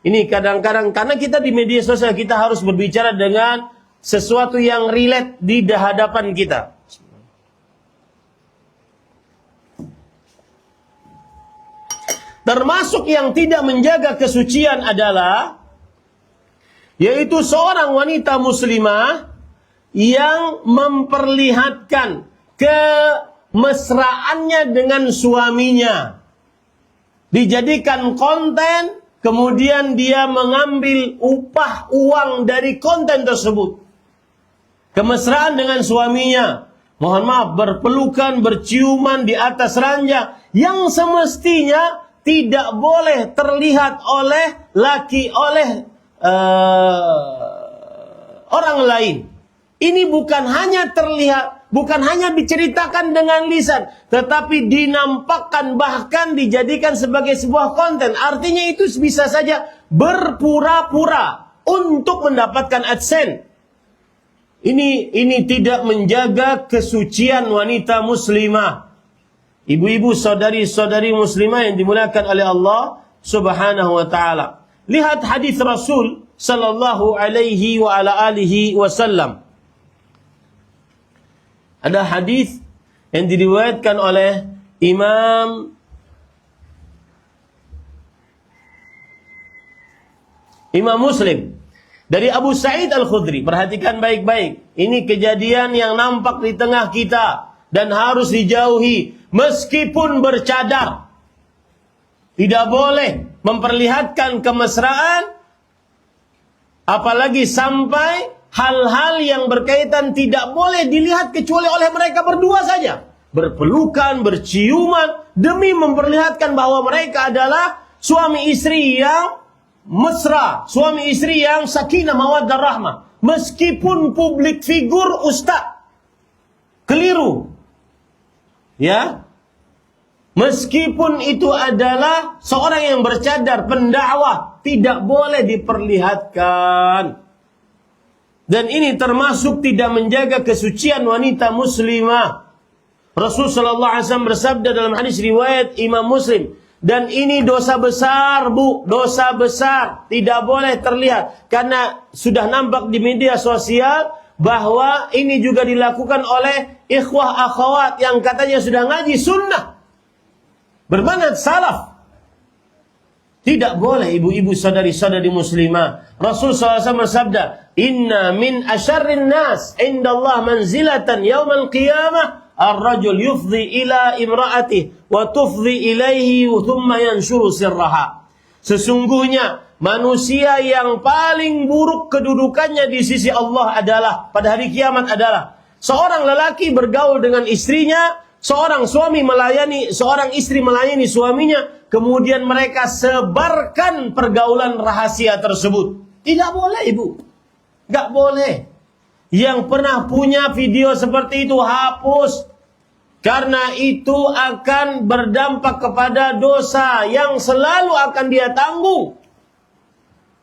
Ini kadang-kadang karena kita di media sosial kita harus berbicara dengan sesuatu yang relate di hadapan kita. Termasuk yang tidak menjaga kesucian adalah yaitu seorang wanita muslimah yang memperlihatkan kemesraannya dengan suaminya. Dijadikan konten, kemudian dia mengambil upah uang dari konten tersebut. Kemesraan dengan suaminya. Mohon maaf, berpelukan, berciuman di atas ranjang yang semestinya tidak boleh terlihat oleh orang lain. Ini bukan hanya terlihat, bukan hanya diceritakan dengan lisan, tetapi dinampakkan, bahkan dijadikan sebagai sebuah konten. Artinya itu bisa saja berpura-pura untuk mendapatkan AdSense. Ini tidak menjaga kesucian wanita muslimah. Ibu-ibu saudari-saudari muslimah yang dimuliakan oleh Allah Subhanahu wa taala. Lihat hadis Rasul sallallahu alaihi wa ala alihi wasallam. Ada hadis yang diriwayatkan oleh Imam Muslim dari Abu Sa'id Al-Khudri. Perhatikan baik-baik. Ini kejadian yang nampak di tengah kita dan harus dijauhi. Meskipun bercadar, tidak boleh memperlihatkan kemesraan, apalagi sampai hal-hal yang berkaitan tidak boleh dilihat kecuali oleh mereka berdua saja. Berpelukan, berciuman, demi memperlihatkan bahwa mereka adalah suami istri yang mesra, suami istri yang sakinah mawaddah rahmah. Meskipun publik figur ustaz, keliru. Ya, meskipun itu adalah seorang yang bercadar, pendakwah, tidak boleh diperlihatkan. Dan ini termasuk tidak menjaga kesucian wanita muslimah. Rasul sallallahu alaihi wasallam bersabda dalam hadis riwayat Imam Muslim, dan ini dosa besar, Bu, dosa besar, tidak boleh terlihat karena sudah nampak di media sosial bahwa ini juga dilakukan oleh ikhwah akhwat yang katanya sudah ngaji sunnah, bermanhaj salaf. Tidak boleh ibu-ibu saudari-saudari muslimah. Rasul SAW bersabda, inna min asyarrin nas indallah manzilatan yaumal qiyamah ar-rajul yufdi ila imra'atih wa tufdi ilaihi thumma yanshuru sirraha. Sesungguhnya manusia yang paling buruk kedudukannya di sisi Allah adalah pada hari kiamat adalah seorang lelaki bergaul dengan istrinya, seorang suami melayani, seorang istri melayani suaminya, kemudian mereka sebarkan pergaulan rahasia tersebut. Tidak boleh, Ibu. Gak boleh. Yang pernah punya video seperti itu hapus. Karena itu akan berdampak kepada dosa yang selalu akan dia tanggung.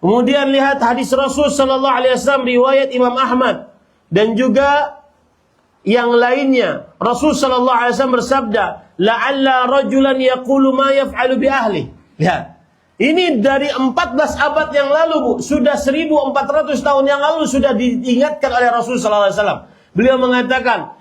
Kemudian lihat hadis Rasul sallallahu alaihi wasallam riwayat Imam Ahmad dan juga yang lainnya. Rasul sallallahu alaihi wasallam bersabda, "La'alla rajulan yaqulu ma yaf'alu bi ahli." Lihat. Ini dari 14 abad yang lalu, Bu. Sudah 1400 tahun yang lalu sudah diingatkan oleh Rasul sallallahu alaihi wasallam. Beliau mengatakan,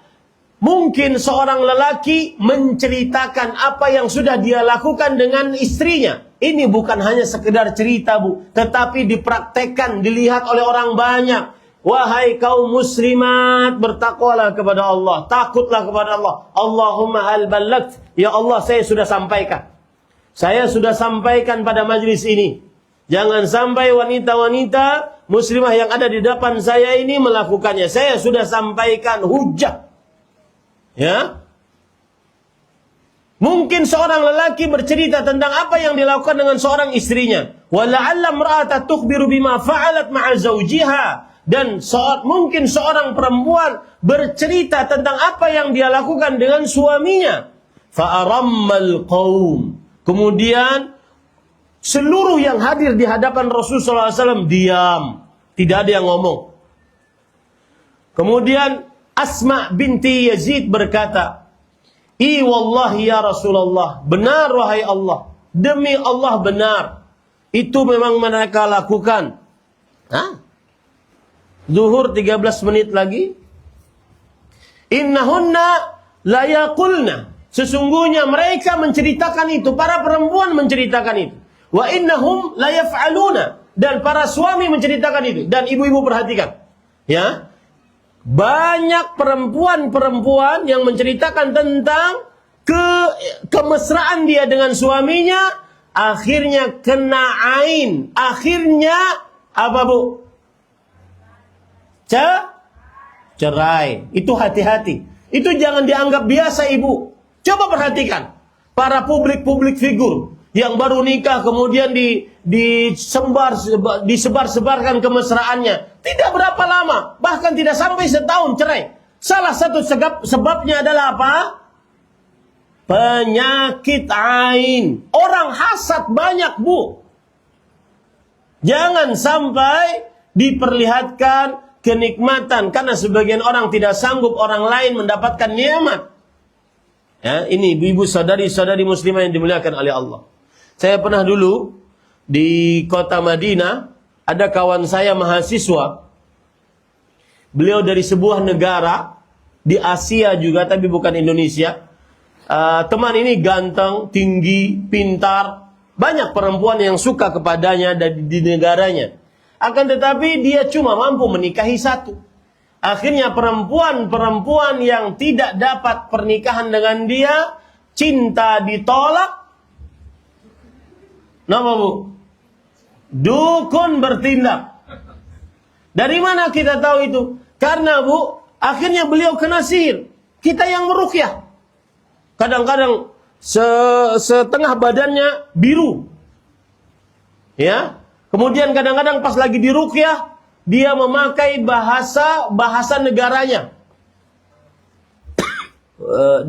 mungkin seorang lelaki menceritakan apa yang sudah dia lakukan dengan istrinya. Ini bukan hanya sekedar cerita, Bu, tetapi dipraktekkan, dilihat oleh orang banyak. Wahai kaum muslimat, bertakwalah kepada Allah, takutlah kepada Allah. Allahumma hal ballagt. Ya Allah, saya sudah sampaikan. Saya sudah sampaikan pada majlis ini. Jangan sampai wanita-wanita muslimah yang ada di depan saya ini melakukannya. Saya sudah sampaikan hujjah. Ya. Mungkin seorang lelaki bercerita tentang apa yang dilakukan dengan seorang istrinya. Wala'alla imra'ata tukhbiru bima fa'alat ma'a zawjiha. Dan mungkin seorang perempuan bercerita tentang apa yang dia lakukan dengan suaminya. Fa'arammal qaum. Kemudian seluruh yang hadir di hadapan Rasulullah SAW diam. Tidak ada yang ngomong. Kemudian Asma binti Yazid berkata, wallahi ya Rasulullah, benar wahai Allah. Demi Allah benar. Itu memang mereka lakukan. Zuhur 13 menit lagi. Innahunna la yaqulna. Sesungguhnya mereka menceritakan itu, para perempuan menceritakan itu. Wa innahum la yaf'aluna, dan para suami menceritakan itu. Dan ibu-ibu perhatikan, ya. Banyak perempuan-perempuan yang menceritakan tentang kemesraan dia dengan suaminya, akhirnya kena ain. Akhirnya apa, Bu? Cerai. Itu hati-hati. Itu jangan dianggap biasa, Ibu. Coba perhatikan. Para publik figur yang baru nikah kemudian disebar-sebarkan kemesraannya. Tidak berapa lama, bahkan tidak sampai setahun cerai. Salah satu sebabnya adalah apa? Penyakit ain. Orang hasad banyak, Bu. Jangan sampai diperlihatkan kenikmatan, karena sebagian orang tidak sanggup orang lain mendapatkan nikmat. Ya, ini ibu-ibu saudari-saudari muslimah yang dimuliakan oleh Allah. Saya pernah dulu di kota Madinah, ada kawan saya mahasiswa. Beliau dari sebuah negara di Asia juga, tapi bukan Indonesia. Teman ini ganteng, tinggi, pintar. Banyak perempuan yang suka kepadanya di negaranya. Akan tetapi dia cuma mampu menikahi satu. Akhirnya perempuan-perempuan yang tidak dapat pernikahan dengan dia, cinta ditolak. Nama, Bu? Dukun bertindak. Dari mana kita tahu itu? Karena, Bu, akhirnya beliau kena sihir. Kita yang meruqyah. Kadang-kadang setengah badannya biru. Ya. Kemudian kadang-kadang pas lagi diruqyah, dia memakai bahasa negaranya.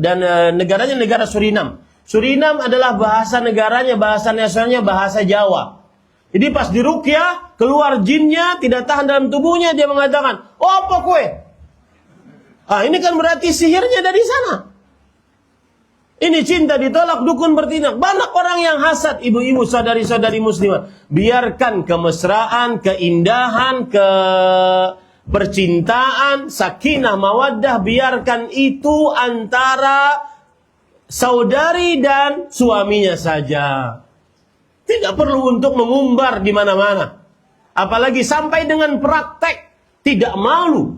Dan negaranya negara Surinam. Surinam adalah bahasa negaranya, bahasa nasionalnya bahasa Jawa. Jadi pas diruqyah, keluar jinnya, tidak tahan dalam tubuhnya, dia mengatakan, "Oh, apa kue?" Ini kan berarti sihirnya dari sana. Ini cinta ditolak, dukun bertindak. Banyak orang yang hasad, ibu-ibu, saudari-saudari muslimah. Biarkan kemesraan, keindahan, percintaan, sakinah, mawaddah, biarkan itu antara saudari dan suaminya saja. Tidak perlu untuk mengumbar di mana-mana. Apalagi sampai dengan praktek tidak malu.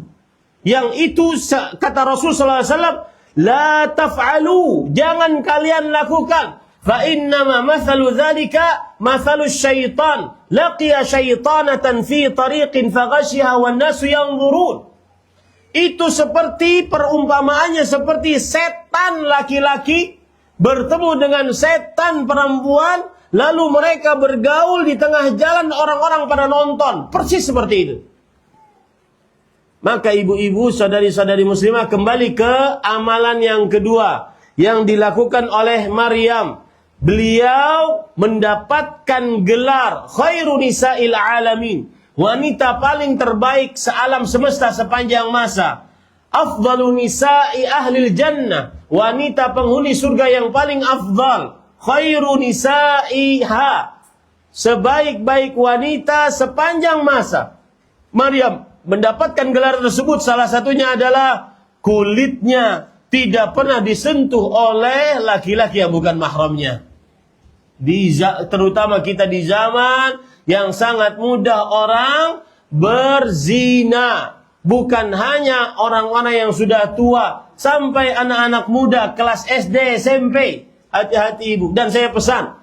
Yang itu kata Rasulullah SAW, la taf'alu, jangan kalian lakukan. Fa innama mathalu dzalika mathalu syaitan, laqiya syaitanatan fi tariqin faghashiha wan nasu yanzurun. Itu seperti perumpamaannya seperti setan laki-laki bertemu dengan setan perempuan, lalu mereka bergaul di tengah jalan, orang-orang pada nonton. Persis seperti itu. Maka ibu-ibu, saudari-saudari muslimah, kembali ke amalan yang kedua yang dilakukan oleh Maryam. Beliau mendapatkan gelar khairu nisa'il alamin, wanita paling terbaik sealam semesta sepanjang masa. Afdalu nisa'i ahlil jannah, wanita penghuni surga yang paling afdal. Khairu nisa'iha, sebaik-baik wanita sepanjang masa. Maryam mendapatkan gelar tersebut salah satunya adalah kulitnya tidak pernah disentuh oleh laki-laki yang bukan mahramnya. Terutama kita di zaman yang sangat mudah orang berzina. Bukan hanya orang-orang yang sudah tua, sampai anak-anak muda kelas SD, SMP. Hati-hati ibu. Dan saya pesan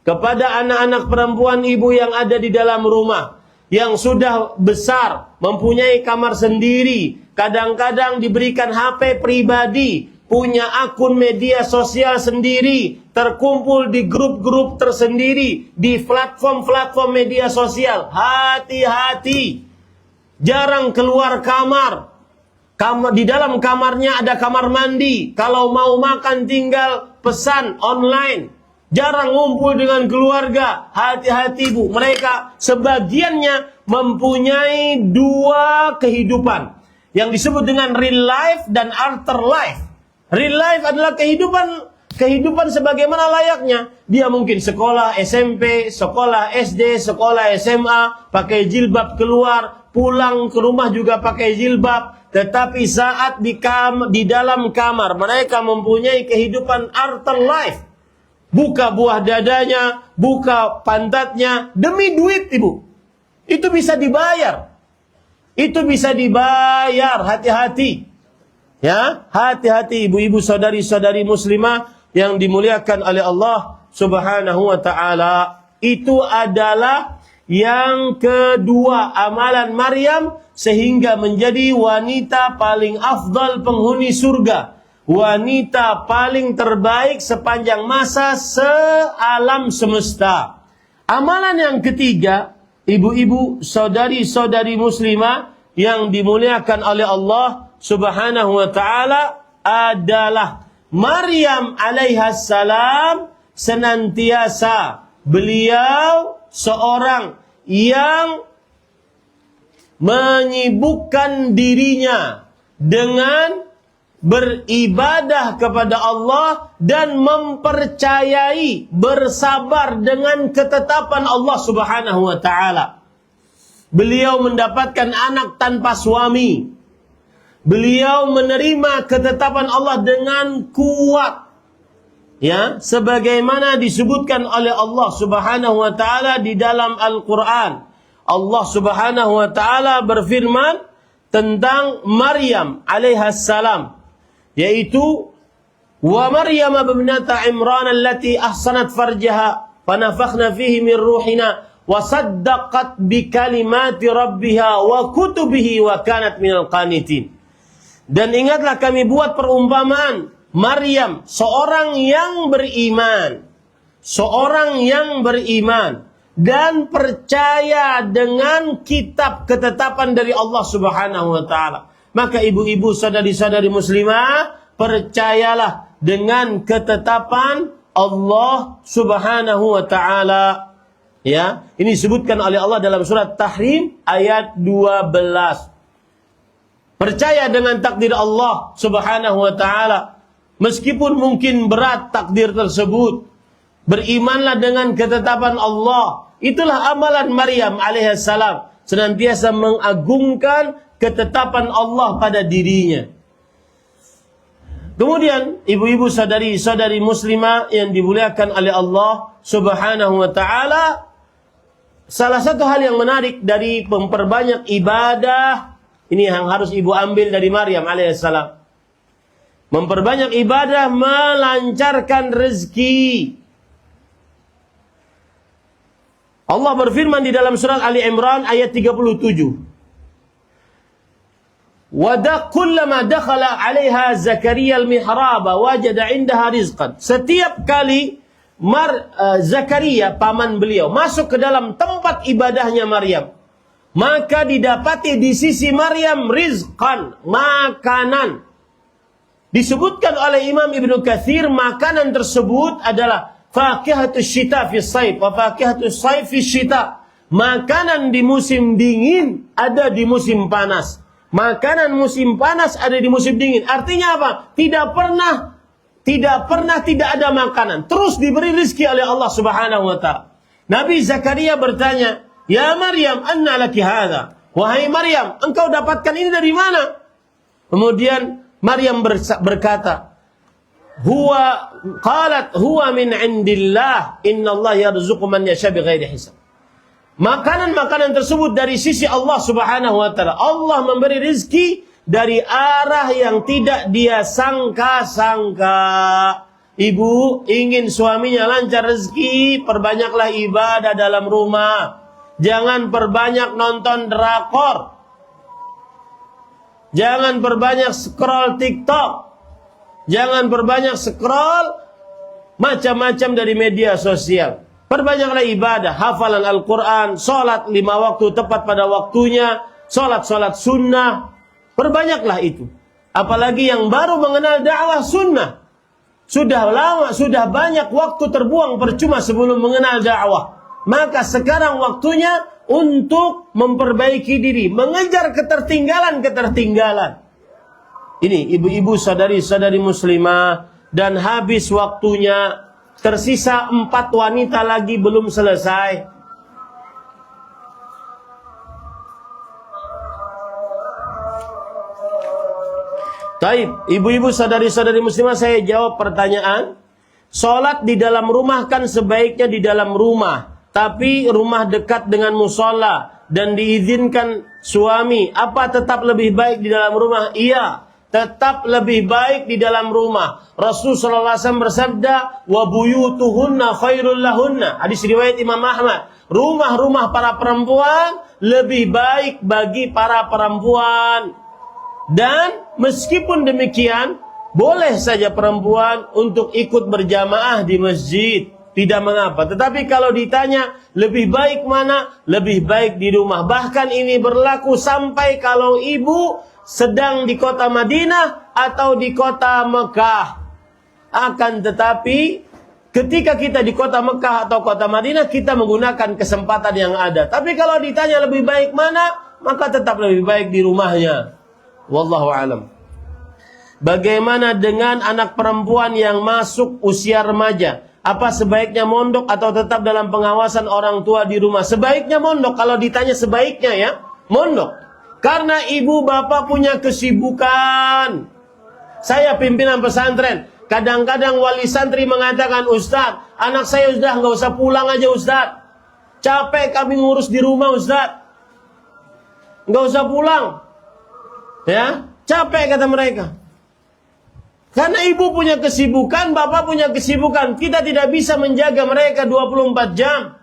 kepada anak-anak perempuan ibu yang ada di dalam rumah, yang sudah besar, mempunyai kamar sendiri, kadang-kadang diberikan HP pribadi, punya akun media sosial sendiri, terkumpul di grup-grup tersendiri, di platform-platform media sosial. Hati-hati, jarang keluar kamar. Di dalam kamarnya ada kamar mandi. Kalau mau makan tinggal pesan online. Jarang ngumpul dengan keluarga. Hati-hati bu. Mereka sebagiannya mempunyai dua kehidupan. Yang disebut dengan real life dan afterlife. Real life adalah kehidupan sebagaimana layaknya. Dia mungkin sekolah SMP, sekolah SD, sekolah SMA, pakai jilbab keluar, pulang ke rumah juga pakai jilbab. Tetapi saat di dalam kamar, mereka mempunyai kehidupan afterlife. Buka buah dadanya, buka pantatnya, demi duit ibu. Itu bisa dibayar. Itu bisa dibayar, hati-hati. Ya, hati-hati ibu-ibu saudari-saudari muslimah yang dimuliakan oleh Allah Subhanahu wa taala. Itu adalah yang kedua, amalan Maryam sehingga menjadi wanita paling afdal penghuni surga. Wanita paling terbaik sepanjang masa sealam semesta. Amalan yang ketiga, ibu-ibu saudari-saudari muslimah yang dimuliakan oleh Allah Subhanahu wa taala adalah Maryam alaihassalam senantiasa beliau seorang yang menyibukkan dirinya dengan beribadah kepada Allah dan mempercayai, bersabar dengan ketetapan Allah Subhanahu wa taala. Beliau mendapatkan anak tanpa suami. Beliau menerima ketetapan Allah dengan kuat. Ya, sebagaimana disebutkan oleh Allah Subhanahu wa taala di dalam Al-Qur'an. Allah Subhanahu wa taala berfirman tentang Maryam alaihassalam, yaitu wa Maryam ibnata Imran allati ahsanat farjaha fanafakhna fihi min ruhina wa saddaqat bi kalimati rabbiha wa kutubihi wa kanat minal qanitin. Dan ingatlah kami buat perumpamaan Maryam, seorang yang beriman dan percaya dengan kitab ketetapan dari Allah Subhanahu wa taala. Maka ibu-ibu saudari-saudari muslimah, percayalah dengan ketetapan Allah Subhanahu wa taala. Ya, ini disebutkan oleh Allah dalam surat Tahrim ayat 12. Percaya dengan takdir Allah Subhanahu wa taala. Meskipun mungkin berat takdir tersebut, berimanlah dengan ketetapan Allah. Itulah amalan Maryam alaihissalam, senantiasa mengagungkan ketetapan Allah pada dirinya. Kemudian ibu-ibu saudari-saudari muslimah yang dimuliakan oleh Allah Subhanahu wa taala, salah satu hal yang menarik dari memperbanyak ibadah, ini yang harus ibu ambil dari Maryam alaihissalam. Memperbanyak ibadah melancarkan rezeki. Allah berfirman di dalam surat Ali Imran ayat 37. Kullama dakhala 'alaiha Zakaria al-mihrab wajada 'indaha rizqan. Setiap kali Zakaria paman beliau masuk ke dalam tempat ibadahnya Maryam, maka didapati di sisi Maryam rizqan, makanan. Disebutkan oleh Imam Ibnu Katsir, makanan tersebut adalah fakihatus syita fi saif wa fakihatus saif fi syita. Makanan di musim dingin ada di musim panas. Makanan musim panas ada di musim dingin. Artinya apa? Tidak pernah tidak ada makanan. Terus diberi rezeki oleh Allah Subhanahu wa taala. Nabi Zakaria bertanya, "Ya Maryam, anna laki hadza?" Wahai Maryam, engkau dapatkan ini dari mana? Kemudian Maryam berkata, huwa min indillah, innallaha yarzuqu man yasha bighairi hisab. Makanan-makanan tersebut dari sisi Allah Subhanahu wa taala. Allah memberi rezeki dari arah yang tidak dia sangka-sangka. Ibu ingin suaminya lancar rezeki, perbanyaklah ibadah dalam rumah. Jangan perbanyak nonton drakor. Jangan perbanyak scroll TikTok. Jangan perbanyak scroll macam-macam dari media sosial. Perbanyaklah ibadah, hafalan Al-Quran, sholat 5 waktu tepat pada waktunya, sholat sunnah. Perbanyaklah itu. Apalagi yang baru mengenal dakwah sunnah. Sudah lama, sudah banyak waktu terbuang percuma sebelum mengenal dakwah. Maka sekarang waktunya untuk memperbaiki diri, mengejar ketertinggalan. Ini ibu-ibu, saudari-saudari muslimah, dan habis waktunya, tersisa 4 wanita lagi belum selesai. Taib, ibu-ibu, saudari-saudari muslimah, saya jawab pertanyaan. Sholat di dalam rumah kan sebaiknya di dalam rumah, tapi rumah dekat dengan musola dan diizinkan suami, apa tetap lebih baik di dalam rumah? Iya, tetap lebih baik di dalam rumah. Rasulullah SAW bersabda, wa buyutuhunna khairul lahunna. Hadis riwayat Imam Ahmad. Rumah-rumah para perempuan lebih baik bagi para perempuan. Dan meskipun demikian, boleh saja perempuan untuk ikut berjamaah di masjid. Tidak mengapa. Tetapi kalau ditanya lebih baik mana? Lebih baik di rumah. Bahkan ini berlaku sampai kalau ibu sedang di kota Madinah atau di kota Mekah. Akan tetapi ketika kita di kota Mekah atau kota Madinah, kita menggunakan kesempatan yang ada. Tapi kalau ditanya lebih baik mana, maka tetap lebih baik di rumahnya. Wallahu alam. Bagaimana dengan anak perempuan yang masuk usia remaja? Apa sebaiknya mondok atau tetap dalam pengawasan orang tua di rumah? Sebaiknya mondok. Kalau ditanya sebaiknya ya, mondok. Karena ibu bapak punya kesibukan. Saya pimpinan pesantren. Kadang-kadang wali santri mengatakan, Ustaz, anak saya sudah nggak usah pulang aja Ustaz. Capek kami ngurus di rumah Ustaz. Nggak usah pulang. Ya, capek kata mereka. Karena ibu punya kesibukan, bapak punya kesibukan. Kita tidak bisa menjaga mereka 24 jam.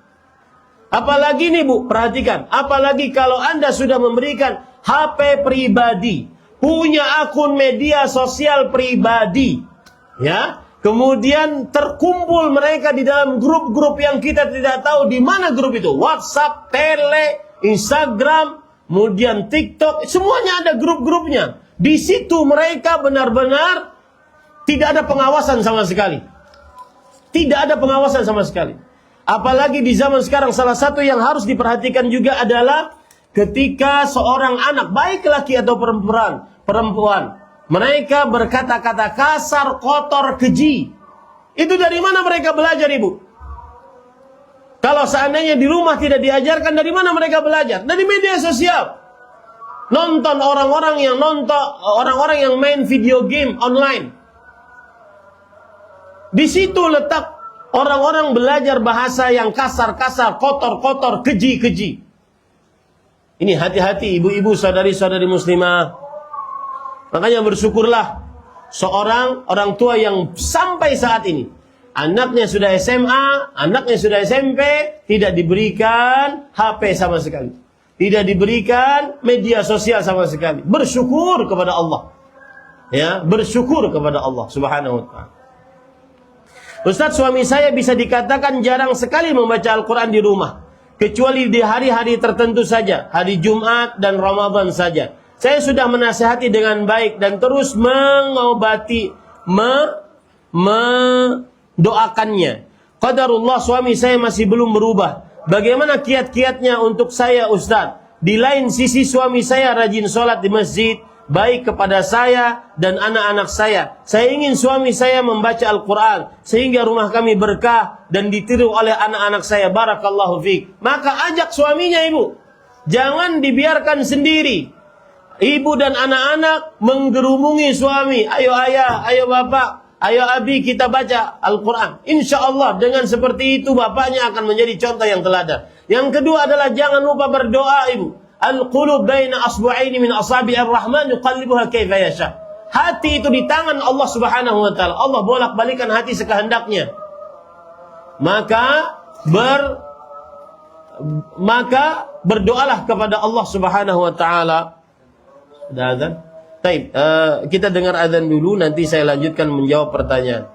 Apalagi nih Bu, perhatikan. Apalagi kalau Anda sudah memberikan HP pribadi, punya akun media sosial pribadi, ya. Kemudian terkumpul mereka di dalam grup-grup yang kita tidak tahu di mana grup itu. WhatsApp, Tele, Instagram, kemudian TikTok, semuanya ada grup-grupnya. Di situ mereka benar-benar tidak ada pengawasan sama sekali. Tidak ada pengawasan sama sekali. Apalagi di zaman sekarang, salah satu yang harus diperhatikan juga adalah ketika seorang anak, baik laki atau perempuan, mereka berkata-kata kasar, kotor, keji. Itu dari mana mereka belajar, Ibu? Kalau seandainya di rumah tidak diajarkan, dari mana mereka belajar? Dari media sosial. Nonton orang-orang yang main video game online. Di situ letak orang-orang belajar bahasa yang kasar-kasar, kotor-kotor, keji-keji. Ini hati-hati ibu-ibu, saudari-saudari muslimah. Makanya bersyukurlah seorang orang tua yang sampai saat ini anaknya sudah SMA, anaknya sudah SMP, tidak diberikan HP sama sekali. Tidak diberikan media sosial sama sekali. Bersyukur kepada Allah. Ya, bersyukur kepada Allah Subhanahu wa ta'ala. Ustaz, suami saya bisa dikatakan jarang sekali membaca Al-Quran di rumah. Kecuali di hari-hari tertentu saja. Hari Jumat dan Ramadan saja. Saya sudah menasihati dengan baik dan terus mengobati, mendoakannya. Qadarullah, suami saya masih belum berubah. Bagaimana kiat-kiatnya untuk saya, Ustaz? Di lain sisi, suami saya rajin sholat di masjid, baik kepada saya dan anak-anak saya. Saya ingin suami saya membaca Al-Quran sehingga rumah kami berkah dan ditiru oleh anak-anak saya. Barakallahu fiik. Maka ajak suaminya, ibu. Jangan dibiarkan sendiri. Ibu dan anak-anak menggerumungi suami. Ayo ayah, ayo bapak, ayo abi, kita baca Al-Quran. Insya Allah dengan seperti itu bapaknya akan menjadi contoh yang teladan. Yang kedua adalah jangan lupa berdoa, ibu. Al-qulub baina asbu'aini min asabi'ir rahman yuqallibuha kaifa yasha. Hati itu di tangan Allah Subhanahu wa taala. Allah bolak-balikan hati sekehendaknya. Maka maka berdoalah kepada Allah Subhanahu wa taala. Sudah azan? Baik, kita dengar azan dulu, nanti saya lanjutkan menjawab pertanyaan.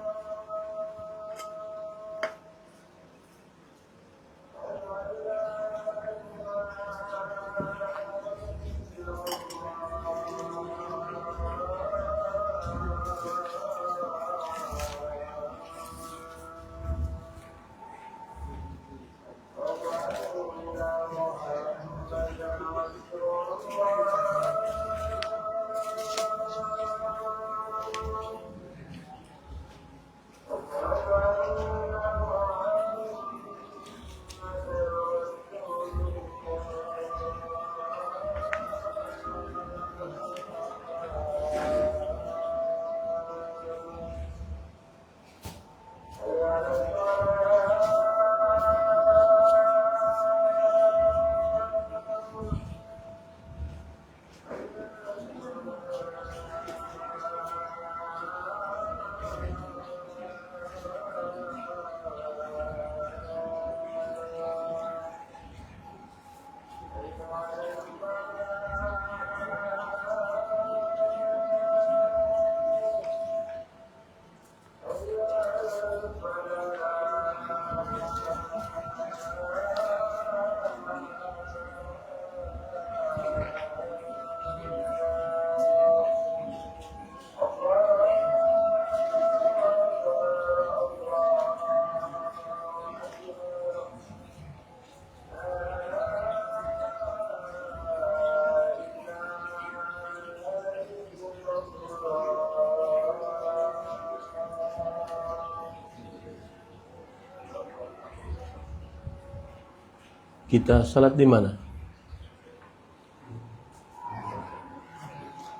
Kita salat di mana?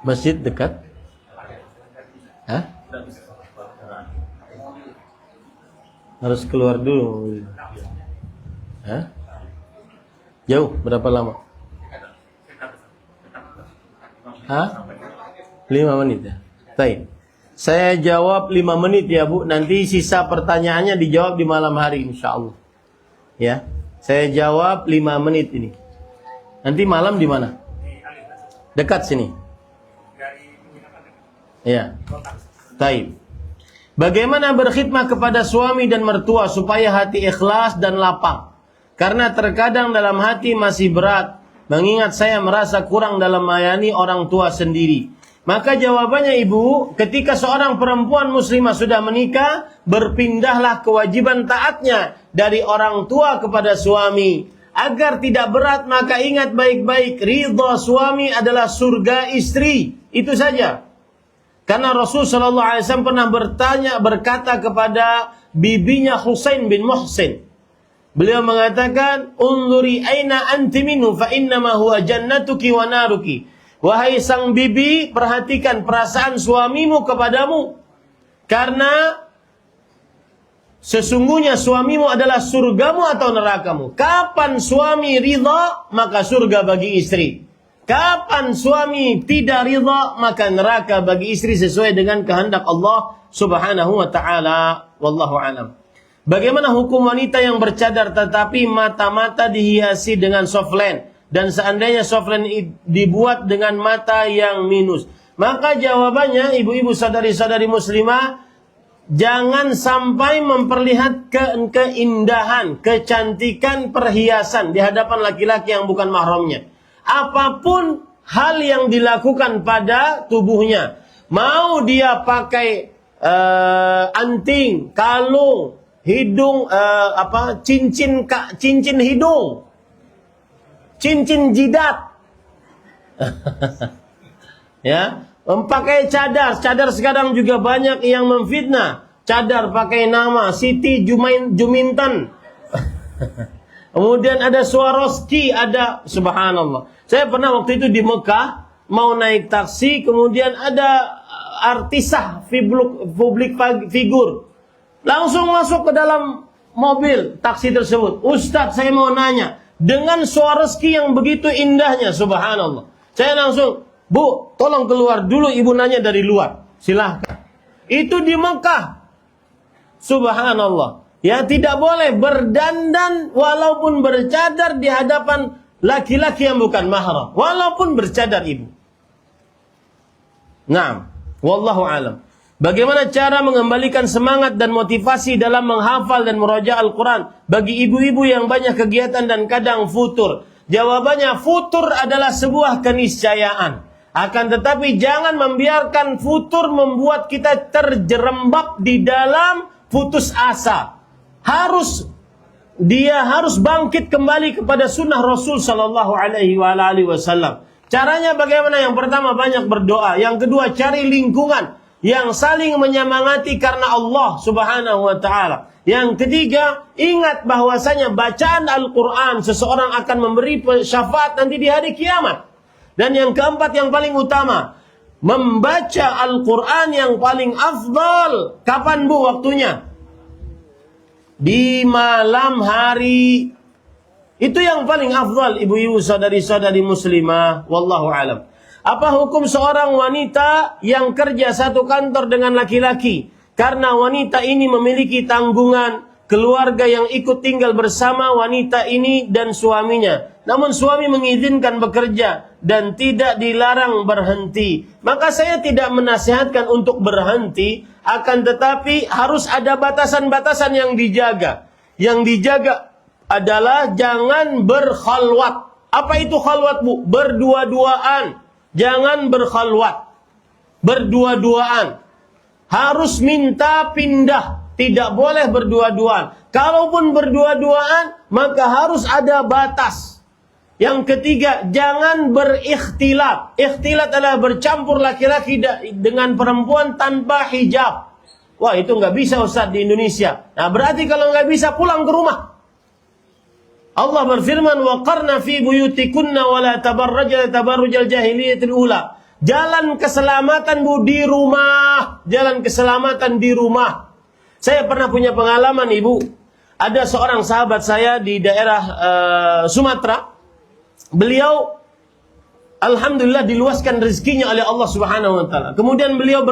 Masjid dekat? Hah? Harus keluar dulu. Hah? Jauh? Berapa lama? Hah? 5 menit ya? Baik. Saya jawab 5 menit ya Bu. Nanti sisa pertanyaannya dijawab di malam hari insyaallah. Ya. Saya jawab 5 menit ini. Nanti malam di mana? Dekat sini. Ya. Baik. Bagaimana berkhidmat kepada suami dan mertua supaya hati ikhlas dan lapang? Karena terkadang dalam hati masih berat, mengingat saya merasa kurang dalam melayani orang tua sendiri. Maka jawabannya Ibu, ketika seorang perempuan muslimah sudah menikah, berpindahlah kewajiban taatnya dari orang tua kepada suami. Agar tidak berat, maka ingat baik-baik, ridha suami adalah surga istri. Itu saja. Karena Rasul SAW pernah berkata kepada bibinya Husain bin Muhsin. Beliau mengatakan, "Unzuri aina anti minhu fa innama huwa jannatuki wa naruki." Wahai sang bibi, perhatikan perasaan suamimu kepadamu. Karena sesungguhnya suamimu adalah surgamu atau nerakamu. Kapan suami ridha, maka surga bagi istri. Kapan suami tidak ridha, maka neraka bagi istri sesuai dengan kehendak Allah Subhanahu wa taala. Wallahu alam. Bagaimana hukum wanita yang bercadar tetapi mata-mata dihiasi dengan softland? Dan seandainya softland dibuat dengan mata yang minus, maka jawabannya ibu-ibu saudari-saudari muslimah, jangan sampai memperlihatkan keindahan, kecantikan perhiasan di hadapan laki-laki yang bukan mahramnya. Apapun hal yang dilakukan pada tubuhnya, mau dia pakai anting, kalung, hidung, cincin hidung, cincin jidat, ya, memakai cadar sekarang juga banyak yang memfitnah. Cadar pakai nama Siti Juminten. Kemudian ada Swarovski, ada subhanallah. Saya pernah waktu itu di Mekah mau naik taksi, kemudian ada artisah publik figur. Langsung masuk ke dalam mobil taksi tersebut. "Ustadz, saya mau nanya, dengan Swarovski yang begitu indahnya, subhanallah." Saya langsung, "Bu, tolong keluar dulu, ibu nanya dari luar." Silahkan. Itu di Mekah. Subhanallah. Ya, tidak boleh berdandan walaupun bercadar di hadapan laki-laki yang bukan mahram, walaupun bercadar ibu. Naam, wallahu alam. Bagaimana cara mengembalikan semangat dan motivasi dalam menghafal dan meroja Al-Quran bagi ibu-ibu yang banyak kegiatan dan kadang futur? Jawabannya, futur adalah sebuah keniscayaan. Akan tetapi jangan membiarkan futur membuat kita terjerembab di dalam putus asa. Dia harus bangkit kembali kepada sunnah Rasul Sallallahu Alaihi Wasallam. Caranya bagaimana? Yang pertama, banyak berdoa. Yang kedua, cari lingkungan yang saling menyemangati karena Allah Subhanahu wa Ta'ala. Yang ketiga, ingat bahwasanya bacaan Al-Quran seseorang akan memberi syafaat nanti di hari kiamat. Dan yang keempat, yang paling utama, membaca Al-Quran yang paling afdal. Kapan bu waktunya? Di malam hari. Itu yang paling afdal, ibu-ibu, saudari-saudari muslimah. Wallahu alam. Apa hukum seorang wanita yang kerja satu kantor dengan laki-laki? Karena wanita ini memiliki tanggungan keluarga yang ikut tinggal bersama wanita ini dan suaminya. Namun suami mengizinkan bekerja dan tidak dilarang berhenti. Maka saya tidak menasihatkan untuk berhenti, akan tetapi harus ada batasan-batasan yang dijaga. Yang dijaga adalah jangan berkhalwat. Apa itu khalwat, bu? Berdua-duaan. Jangan berkhalwat. Berdua-duaan. Harus minta pindah. Tidak boleh berdua-duaan. Kalaupun berdua-duaan, maka harus ada batas. Yang ketiga, jangan berikhtilat. Ikhtilat adalah bercampur laki-laki dengan perempuan tanpa hijab. Wah, itu nggak bisa Ustaz di Indonesia. Nah, berarti kalau nggak bisa, pulang ke rumah. Allah berfirman, وَقَرْنَ فِي بُيُوتِكُنَّ وَلَا تَبَرَّجَ تَبَرُّجَ الْجَاهِلِيَّةِ الْأُولَى. Jalan keselamatan bu di rumah. Jalan keselamatan di rumah. Saya pernah punya pengalaman, ibu. Ada seorang sahabat saya di daerah Sumatera. Beliau alhamdulillah diluaskan rezekinya oleh Allah Subhanahu wa taala. Kemudian beliau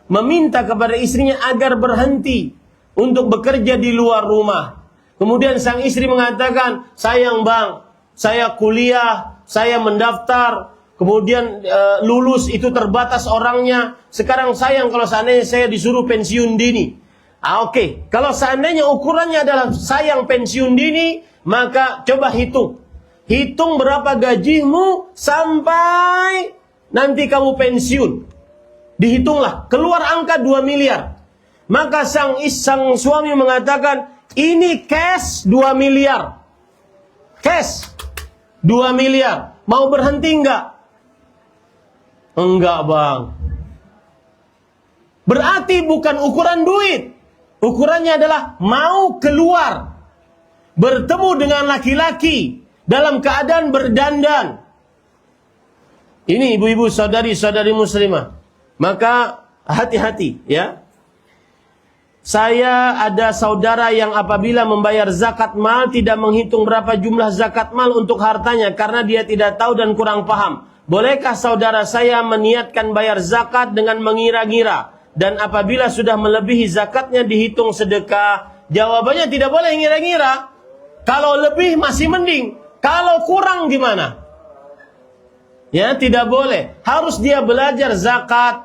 meminta kepada istrinya agar berhenti untuk bekerja di luar rumah. Kemudian sang istri mengatakan, "Sayang bang, saya kuliah, saya mendaftar, kemudian lulus itu terbatas orangnya. Sekarang sayang kalau seandainya saya disuruh pensiun dini." Oke. Kalau seandainya ukurannya adalah sayang pensiun dini, maka coba hitung. Hitung berapa gajimu sampai nanti kamu pensiun. Dihitunglah, keluar angka 2 miliar. Maka sang suami mengatakan, ini cash 2 miliar. Cash 2 miliar. Mau berhenti enggak? Enggak bang. Berarti bukan ukuran duit. Ukurannya adalah mau keluar. Bertemu dengan laki-laki. Dalam keadaan berdandan. Ini ibu-ibu, saudari-saudari muslimah. Maka hati-hati ya. Saya ada saudara yang apabila membayar zakat mal tidak menghitung berapa jumlah zakat mal untuk hartanya karena dia tidak tahu dan kurang paham. Bolehkah saudara saya meniatkan bayar zakat dengan mengira-ngira? Dan apabila sudah melebihi zakatnya dihitung sedekah? Jawabannya tidak boleh ngira-ngira. Kalau lebih masih mending. Kalau kurang gimana? Ya, tidak boleh. Harus dia belajar zakat.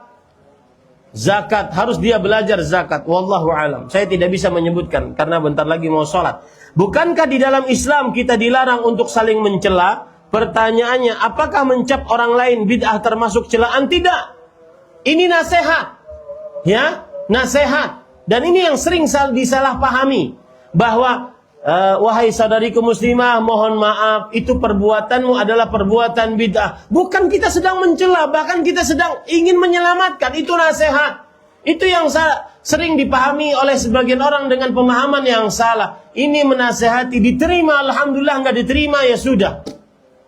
Zakat, harus dia belajar zakat. Wallahu alam. Saya tidak bisa menyebutkan karena bentar lagi mau sholat. Bukankah di dalam Islam kita dilarang untuk saling mencela? Pertanyaannya, apakah mencap orang lain bid'ah termasuk celaan? Tidak. Ini nasihat. Ya, nasihat. Dan ini yang sering disalahpahami. Bahwa wahai saudariku muslimah, mohon maaf, itu perbuatanmu adalah perbuatan bid'ah. Bukan kita sedang mencela, bahkan kita sedang ingin menyelamatkan. Itu nasihat. Itu yang sering dipahami oleh sebagian orang dengan pemahaman yang salah. Ini menasehati, diterima, alhamdulillah, nggak diterima, ya sudah.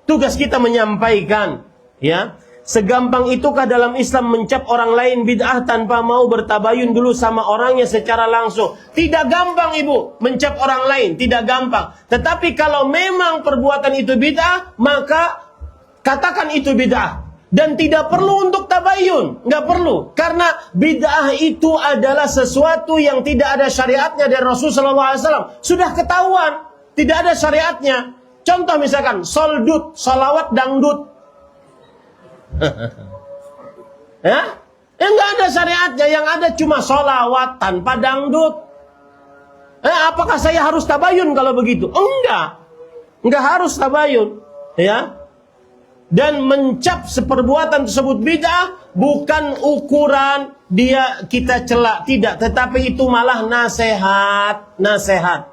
Tugas kita menyampaikan. Ya, segampang itukah dalam Islam mencap orang lain bid'ah tanpa mau bertabayun dulu sama orangnya secara langsung? Tidak gampang ibu mencap orang lain, tidak gampang. Tetapi kalau memang perbuatan itu bid'ah, maka katakan itu bid'ah. Dan tidak perlu untuk tabayun, nggak perlu. Karena bid'ah itu adalah sesuatu yang tidak ada syariatnya dari Rasulullah SAW. Sudah ketahuan, tidak ada syariatnya. Contoh misalkan, soldut, solawat dangdut. Ya? Nggak ada syariatnya, yang ada cuma solawat tanpa dangdut. Apakah saya harus tabayun kalau begitu? Enggak harus tabayun. Ya. Dan mencap seperbuatan tersebut bid'ah bukan ukuran kita celak, tidak, tetapi itu malah nasihat,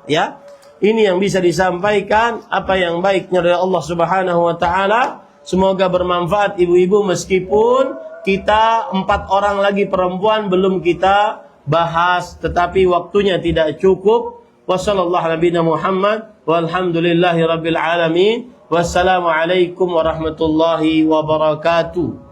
ya. Ini yang bisa disampaikan, apa yang baiknya dari Allah Subhanahu wa taala. Semoga bermanfaat ibu-ibu, meskipun kita 4 orang lagi perempuan belum kita bahas, tetapi waktunya tidak cukup. Wassallallahu ala nabiyina Muhammad walhamdulillahi rabbil alamin. Wassalamualaikum warahmatullahi wabarakatuh.